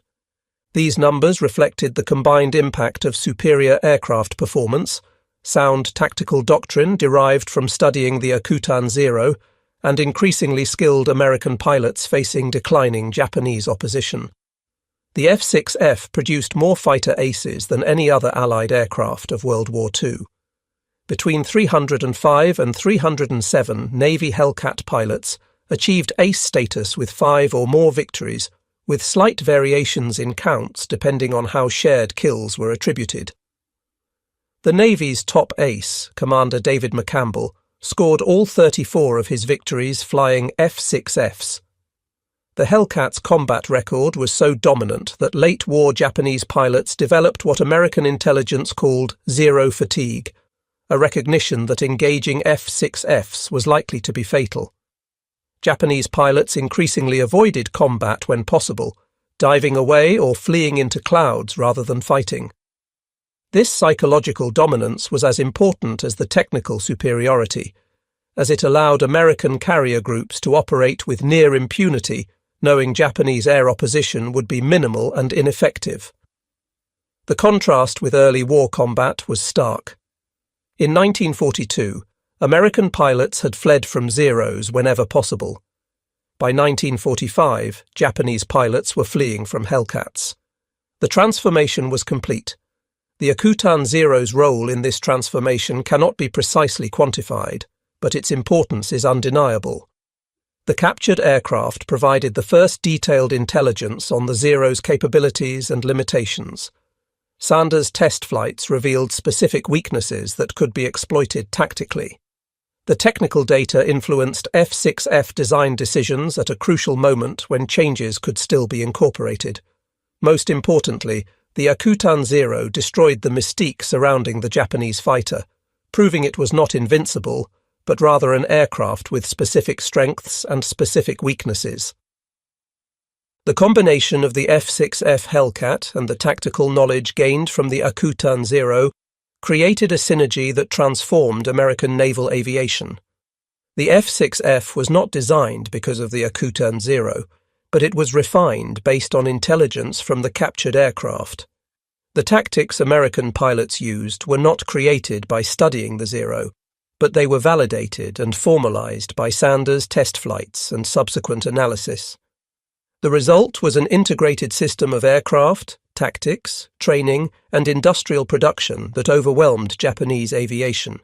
These numbers reflected the combined impact of superior aircraft performance, sound tactical doctrine derived from studying the Akutan Zero, and increasingly skilled American pilots facing declining Japanese opposition. The F6F produced more fighter aces than any other Allied aircraft of World War II. Between 305 and 307 Navy Hellcat pilots achieved ace status with 5 or more victories, with slight variations in counts depending on how shared kills were attributed. The Navy's top ace, Commander David McCampbell, scored all 34 of his victories flying F6Fs. The Hellcat's combat record was so dominant that late-war Japanese pilots developed what American intelligence called zero fatigue, a recognition that engaging F-6Fs was likely to be fatal. Japanese pilots increasingly avoided combat when possible, diving away or fleeing into clouds rather than fighting. This psychological dominance was as important as the technical superiority, as it allowed American carrier groups to operate with near impunity, knowing Japanese air opposition would be minimal and ineffective. The contrast with early war combat was stark. In 1942, American pilots had fled from Zeros whenever possible. By 1945, Japanese pilots were fleeing from Hellcats. The transformation was complete. The Akutan Zero's role in this transformation cannot be precisely quantified, but its importance is undeniable. The captured aircraft provided the first detailed intelligence on the Zero's capabilities and limitations. Sanders' test flights revealed specific weaknesses that could be exploited tactically. The technical data influenced F-6F design decisions at a crucial moment when changes could still be incorporated. Most importantly, the Akutan Zero destroyed the mystique surrounding the Japanese fighter, proving it was not invincible, but rather an aircraft with specific strengths and specific weaknesses. The combination of the F6F Hellcat and the tactical knowledge gained from the Akutan Zero created a synergy that transformed American naval aviation. The F6F was not designed because of the Akutan Zero, but it was refined based on intelligence from the captured aircraft. The tactics American pilots used were not created by studying the Zero, but they were validated and formalized by Sanders' test flights and subsequent analysis. The result was an integrated system of aircraft, tactics, training, and industrial production that overwhelmed Japanese aviation.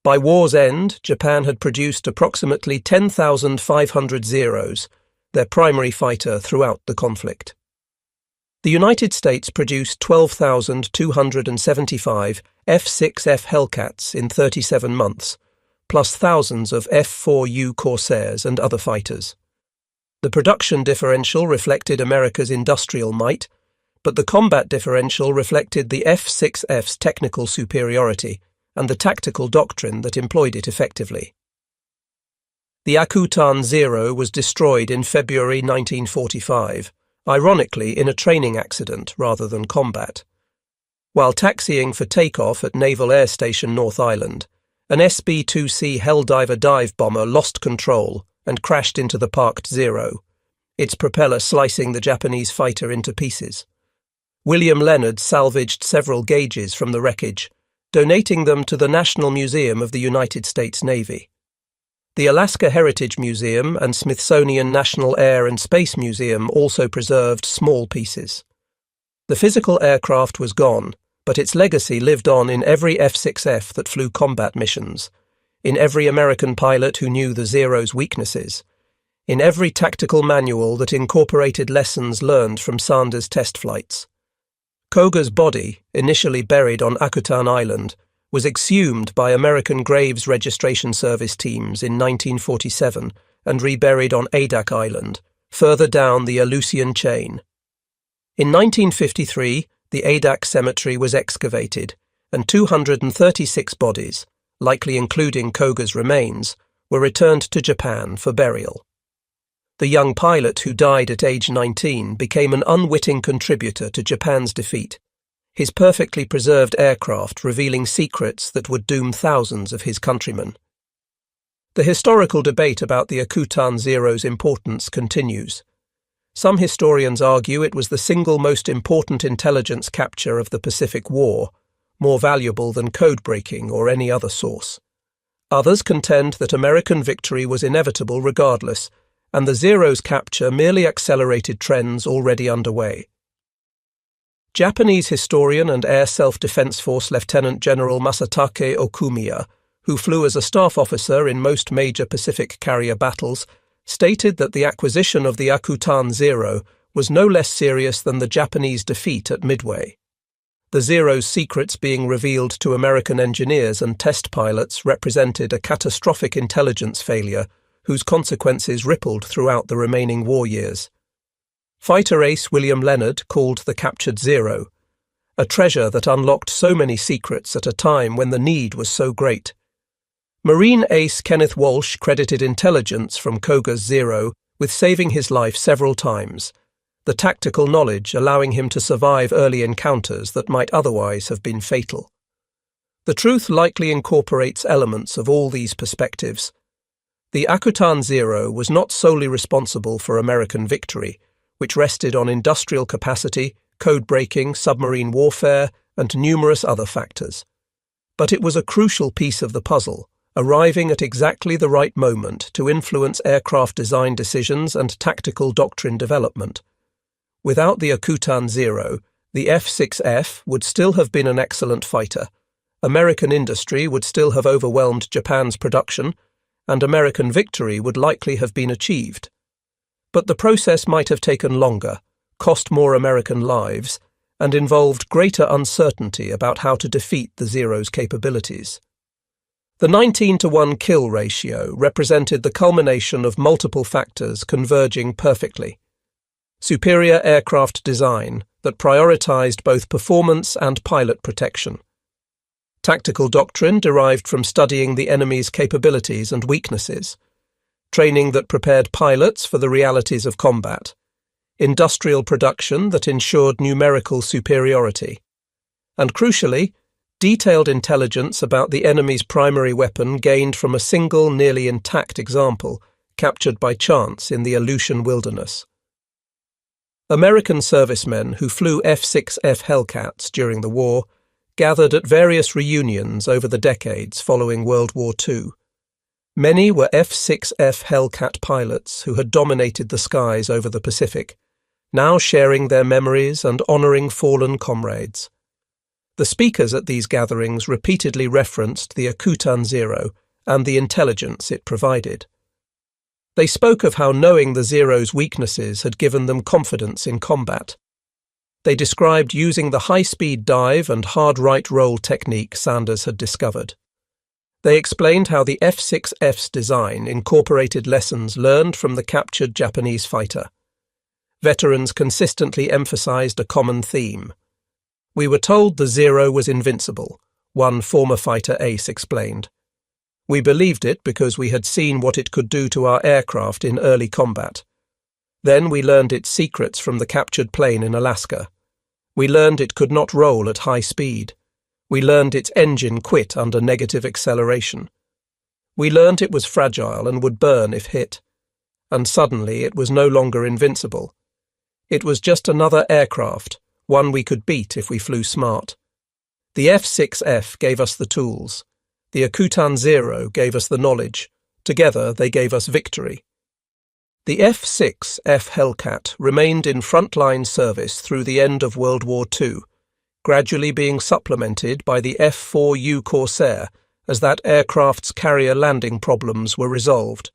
By war's end, Japan had produced approximately 10,500 Zeros, their primary fighter throughout the conflict. The United States produced 12,275 F-6F Hellcats in 37 months, plus thousands of F-4U Corsairs and other fighters. The production differential reflected America's industrial might, but the combat differential reflected the F-6F's technical superiority and the tactical doctrine that employed it effectively. The Akutan Zero was destroyed in February 1945, ironically in a training accident rather than combat. While taxiing for takeoff at Naval Air Station North Island, an SB-2C Helldiver dive bomber lost control and crashed into the parked Zero, its propeller slicing the Japanese fighter into pieces. William Leonard salvaged several gauges from the wreckage, donating them to the National Museum of the United States Navy. The Alaska Heritage Museum and Smithsonian National Air and Space Museum also preserved small pieces. The physical aircraft was gone, but its legacy lived on in every F-6F that flew combat missions, in every American pilot who knew the Zero's weaknesses, in every tactical manual that incorporated lessons learned from Sanders' test flights. Koga's body, initially buried on Akutan Island, was exhumed by American Graves Registration Service teams in 1947 and reburied on Adak Island, further down the Aleutian chain. In 1953, the Adak Cemetery was excavated, and 236 bodies, likely including Koga's remains, were returned to Japan for burial. The young pilot who died at age 19 became an unwitting contributor to Japan's defeat, his perfectly preserved aircraft revealing secrets that would doom thousands of his countrymen. The historical debate about the Akutan Zero's importance continues. Some historians argue it was the single most important intelligence capture of the Pacific War, more valuable than code-breaking or any other source. Others contend that American victory was inevitable regardless, and the Zero's capture merely accelerated trends already underway. Japanese historian and Air Self-Defense Force Lieutenant General Masatake Okumiya, who flew as a staff officer in most major Pacific carrier battles, stated that the acquisition of the Akutan Zero was no less serious than the Japanese defeat at Midway. The Zero's secrets being revealed to American engineers and test pilots represented a catastrophic intelligence failure whose consequences rippled throughout the remaining war years. Fighter ace William Leonard called the captured Zero, a treasure that unlocked so many secrets at a time when the need was so great. Marine ace Kenneth Walsh credited intelligence from Koga's Zero with saving his life several times, the tactical knowledge allowing him to survive early encounters that might otherwise have been fatal. The truth likely incorporates elements of all these perspectives. The Akutan Zero was not solely responsible for American victory, which rested on industrial capacity, code-breaking, submarine warfare, and numerous other factors. But it was a crucial piece of the puzzle, arriving at exactly the right moment to influence aircraft design decisions and tactical doctrine development. Without the Akutan Zero, the F6F would still have been an excellent fighter, American industry would still have overwhelmed Japan's production, and American victory would likely have been achieved. But the process might have taken longer, cost more American lives, and involved greater uncertainty about how to defeat the Zero's capabilities. The 19-to-1 kill ratio represented the culmination of multiple factors converging perfectly. Superior aircraft design that prioritized both performance and pilot protection. Tactical doctrine derived from studying the enemy's capabilities and weaknesses. Training that prepared pilots for the realities of combat. Industrial production that ensured numerical superiority. And crucially, detailed intelligence about the enemy's primary weapon gained from a single nearly intact example captured by chance in the Aleutian wilderness. American servicemen who flew F6F Hellcats during the war gathered at various reunions over the decades following World War II. Many were F6F Hellcat pilots who had dominated the skies over the Pacific, now sharing their memories and honouring fallen comrades. The speakers at these gatherings repeatedly referenced the Akutan Zero and the intelligence it provided. They spoke of how knowing the Zero's weaknesses had given them confidence in combat. They described using the high-speed dive and hard right roll technique Sanders had discovered. They explained how the F6F's design incorporated lessons learned from the captured Japanese fighter. Veterans consistently emphasized a common theme. "We were told the Zero was invincible," one former fighter ace explained. "We believed it because we had seen what it could do to our aircraft in early combat. Then we learned its secrets from the captured plane in Alaska. We learned it could not roll at high speed. We learned its engine quit under negative acceleration. We learned it was fragile and would burn if hit. And suddenly it was no longer invincible. It was just another aircraft, one we could beat if we flew smart. The F6F gave us the tools. The Akutan Zero gave us the knowledge. Together they gave us victory." The F6F Hellcat remained in frontline service through the end of World War II, gradually being supplemented by the F4U Corsair as that aircraft's carrier landing problems were resolved.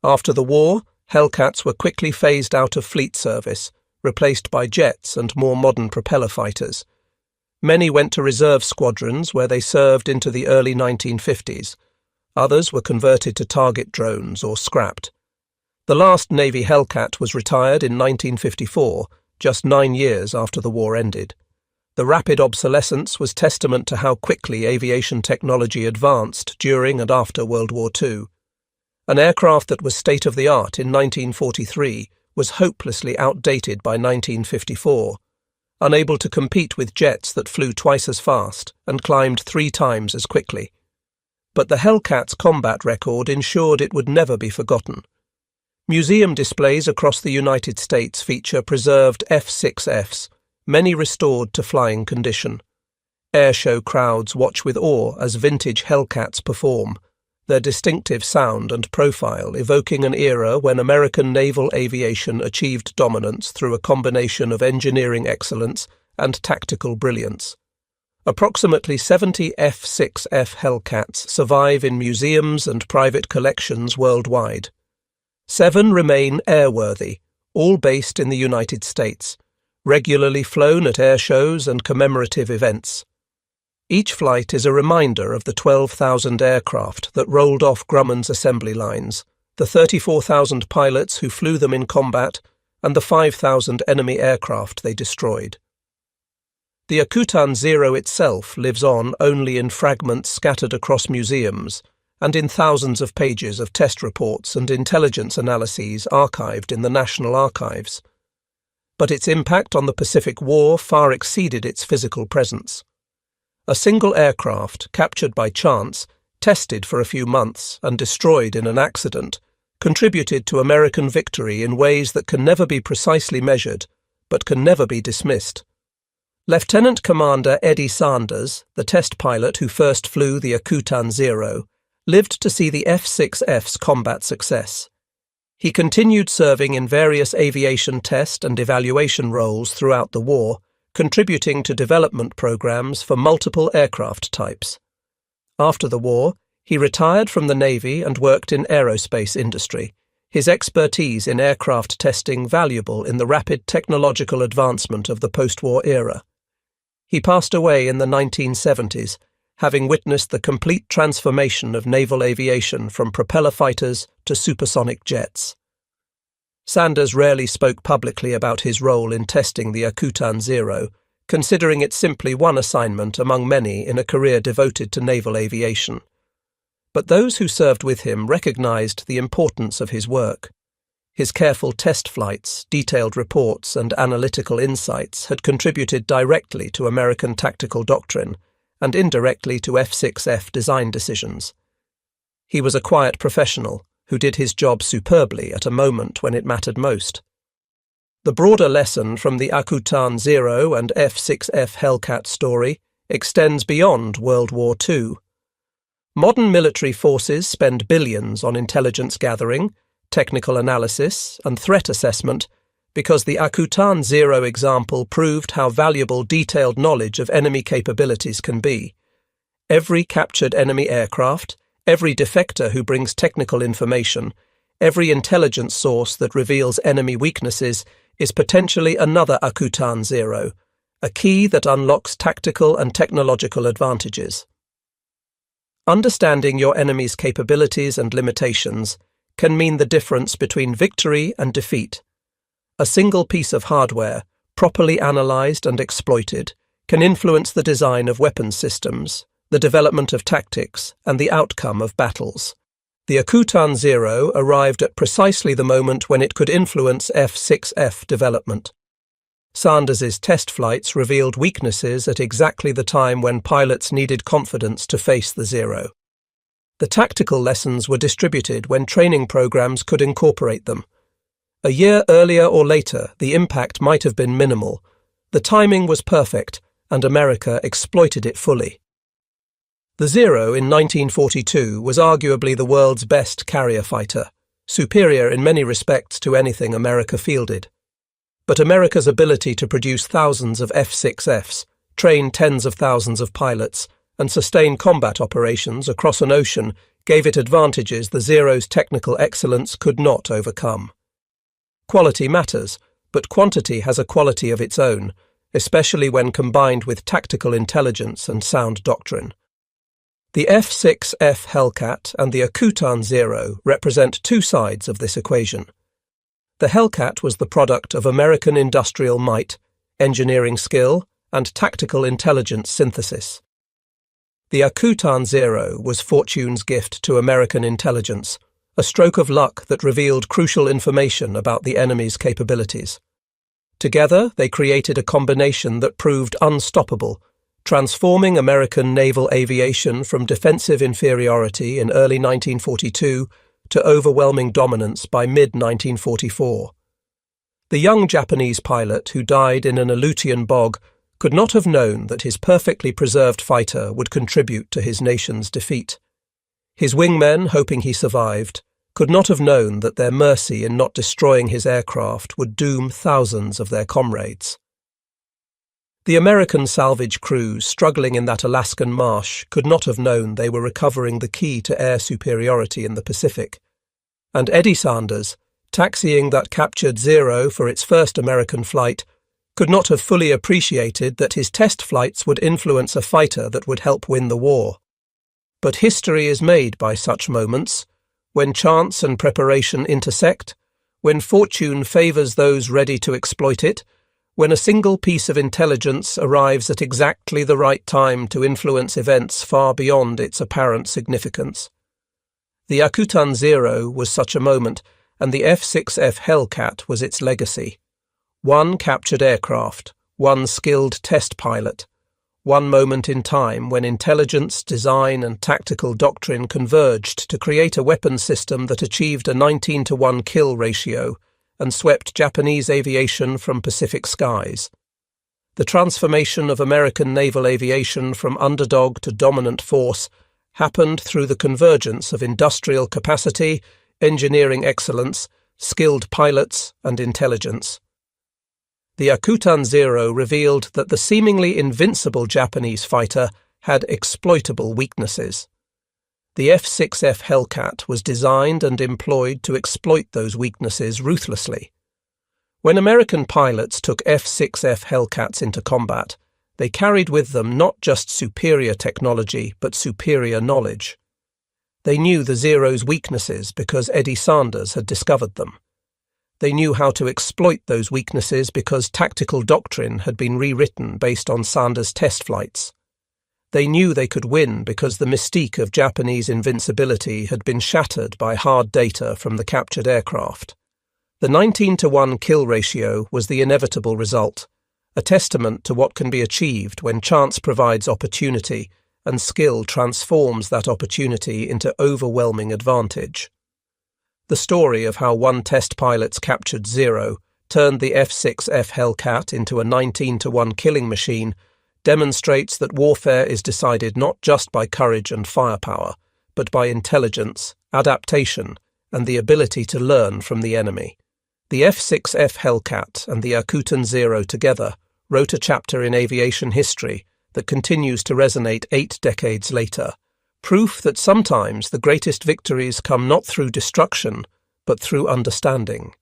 After the war, Hellcats were quickly phased out of fleet service, replaced by jets and more modern propeller fighters. Many went to reserve squadrons where they served into the early 1950s. Others were converted to target drones or scrapped. The last Navy Hellcat was retired in 1954, just 9 years after the war ended. The rapid obsolescence was testament to how quickly aviation technology advanced during and after World War II. An aircraft that was state-of-the-art in 1943 was hopelessly outdated by 1954, unable to compete with jets that flew twice as fast and climbed 3 times as quickly. But the Hellcat's combat record ensured it would never be forgotten. Museum displays across the United States feature preserved F6Fs, many restored to flying condition. Airshow crowds watch with awe as vintage Hellcats perform, their distinctive sound and profile evoking an era when American naval aviation achieved dominance through a combination of engineering excellence and tactical brilliance. Approximately 70 F6F Hellcats survive in museums and private collections worldwide. 7 remain airworthy, all based in the United States, regularly flown at air shows and commemorative events. Each flight is a reminder of the 12,000 aircraft that rolled off Grumman's assembly lines, the 34,000 pilots who flew them in combat, and the 5,000 enemy aircraft they destroyed. The Akutan Zero itself lives on only in fragments scattered across museums and in thousands of pages of test reports and intelligence analyses archived in the National Archives. But its impact on the Pacific War far exceeded its physical presence. A single aircraft, captured by chance, tested for a few months and destroyed in an accident, contributed to American victory in ways that can never be precisely measured, but can never be dismissed. Lieutenant Commander Eddie Sanders, the test pilot who first flew the Akutan Zero, lived to see the F6F's combat success. He continued serving in various aviation test and evaluation roles throughout the war, contributing to development programs for multiple aircraft types. After the war, he retired from the Navy and worked in aerospace industry, his expertise in aircraft testing valuable in the rapid technological advancement of the post-war era. He passed away in the 1970s, having witnessed the complete transformation of naval aviation from propeller fighters to supersonic jets. Sanders rarely spoke publicly about his role in testing the Akutan Zero, considering it simply one assignment among many in a career devoted to naval aviation. But those who served with him recognized the importance of his work. His careful test flights, detailed reports, and analytical insights had contributed directly to American tactical doctrine and indirectly to F6F design decisions. He was a quiet professional who did his job superbly at a moment when it mattered most. The broader lesson from the Akutan Zero and F6F Hellcat story extends beyond World War II. Modern military forces spend billions on intelligence gathering, technical analysis, and threat assessment because the Akutan Zero example proved how valuable detailed knowledge of enemy capabilities can be. Every captured enemy aircraft, every defector who brings technical information, every intelligence source that reveals enemy weaknesses is potentially another Akutan Zero, a key that unlocks tactical and technological advantages. Understanding your enemy's capabilities and limitations can mean the difference between victory and defeat. A single piece of hardware, properly analyzed and exploited, can influence the design of weapons systems, the development of tactics, and the outcome of battles. The Akutan Zero arrived at precisely the moment when it could influence F6F development. Sanders's test flights revealed weaknesses at exactly the time when pilots needed confidence to face the Zero. The tactical lessons were distributed when training programs could incorporate them. A year earlier or later, the impact might have been minimal. The timing was perfect, and America exploited it fully. The Zero in 1942 was arguably the world's best carrier fighter, superior in many respects to anything America fielded. But America's ability to produce thousands of F6Fs, train tens of thousands of pilots, and sustain combat operations across an ocean gave it advantages the Zero's technical excellence could not overcome. Quality matters, but quantity has a quality of its own, especially when combined with tactical intelligence and sound doctrine. The F6F Hellcat and the Akutan Zero represent two sides of this equation. The Hellcat was the product of American industrial might, engineering skill, and tactical intelligence synthesis. The Akutan Zero was fortune's gift to American intelligence, a stroke of luck that revealed crucial information about the enemy's capabilities. Together, they created a combination that proved unstoppable, transforming American naval aviation from defensive inferiority in early 1942 to overwhelming dominance by mid-1944. The young Japanese pilot who died in an Aleutian bog could not have known that his perfectly preserved fighter would contribute to his nation's defeat. His wingmen, hoping he survived, could not have known that their mercy in not destroying his aircraft would doom thousands of their comrades. The American salvage crews struggling in that Alaskan marsh could not have known they were recovering the key to air superiority in the Pacific. And Eddie Sanders, taxiing that captured Zero for its first American flight, could not have fully appreciated that his test flights would influence a fighter that would help win the war. But history is made by such moments, when chance and preparation intersect, when fortune favours those ready to exploit it, when a single piece of intelligence arrives at exactly the right time to influence events far beyond its apparent significance. The Akutan Zero was such a moment, and the F6F Hellcat was its legacy. One captured aircraft, one skilled test pilot, one moment in time when intelligence, design and tactical doctrine converged to create a weapons system that achieved a 19-to-1 kill ratio and swept Japanese aviation from Pacific skies. The transformation of American naval aviation from underdog to dominant force happened through the convergence of industrial capacity, engineering excellence, skilled pilots and intelligence. The Akutan Zero revealed that the seemingly invincible Japanese fighter had exploitable weaknesses. The F6F Hellcat was designed and employed to exploit those weaknesses ruthlessly. When American pilots took F6F Hellcats into combat, they carried with them not just superior technology but superior knowledge. They knew the Zero's weaknesses because Eddie Sanders had discovered them. They knew how to exploit those weaknesses because tactical doctrine had been rewritten based on Sanders' test flights. They knew they could win because the mystique of Japanese invincibility had been shattered by hard data from the captured aircraft. The 19-to-1 kill ratio was the inevitable result, a testament to what can be achieved when chance provides opportunity and skill transforms that opportunity into overwhelming advantage. The story of how one test pilot's captured Zero turned the F6F Hellcat into a 19-to-1 killing machine demonstrates that warfare is decided not just by courage and firepower, but by intelligence, adaptation, and the ability to learn from the enemy. The F6F Hellcat and the Akutan Zero together wrote a chapter in aviation history that continues to resonate 8 decades later, proof that sometimes the greatest victories come not through destruction, but through understanding.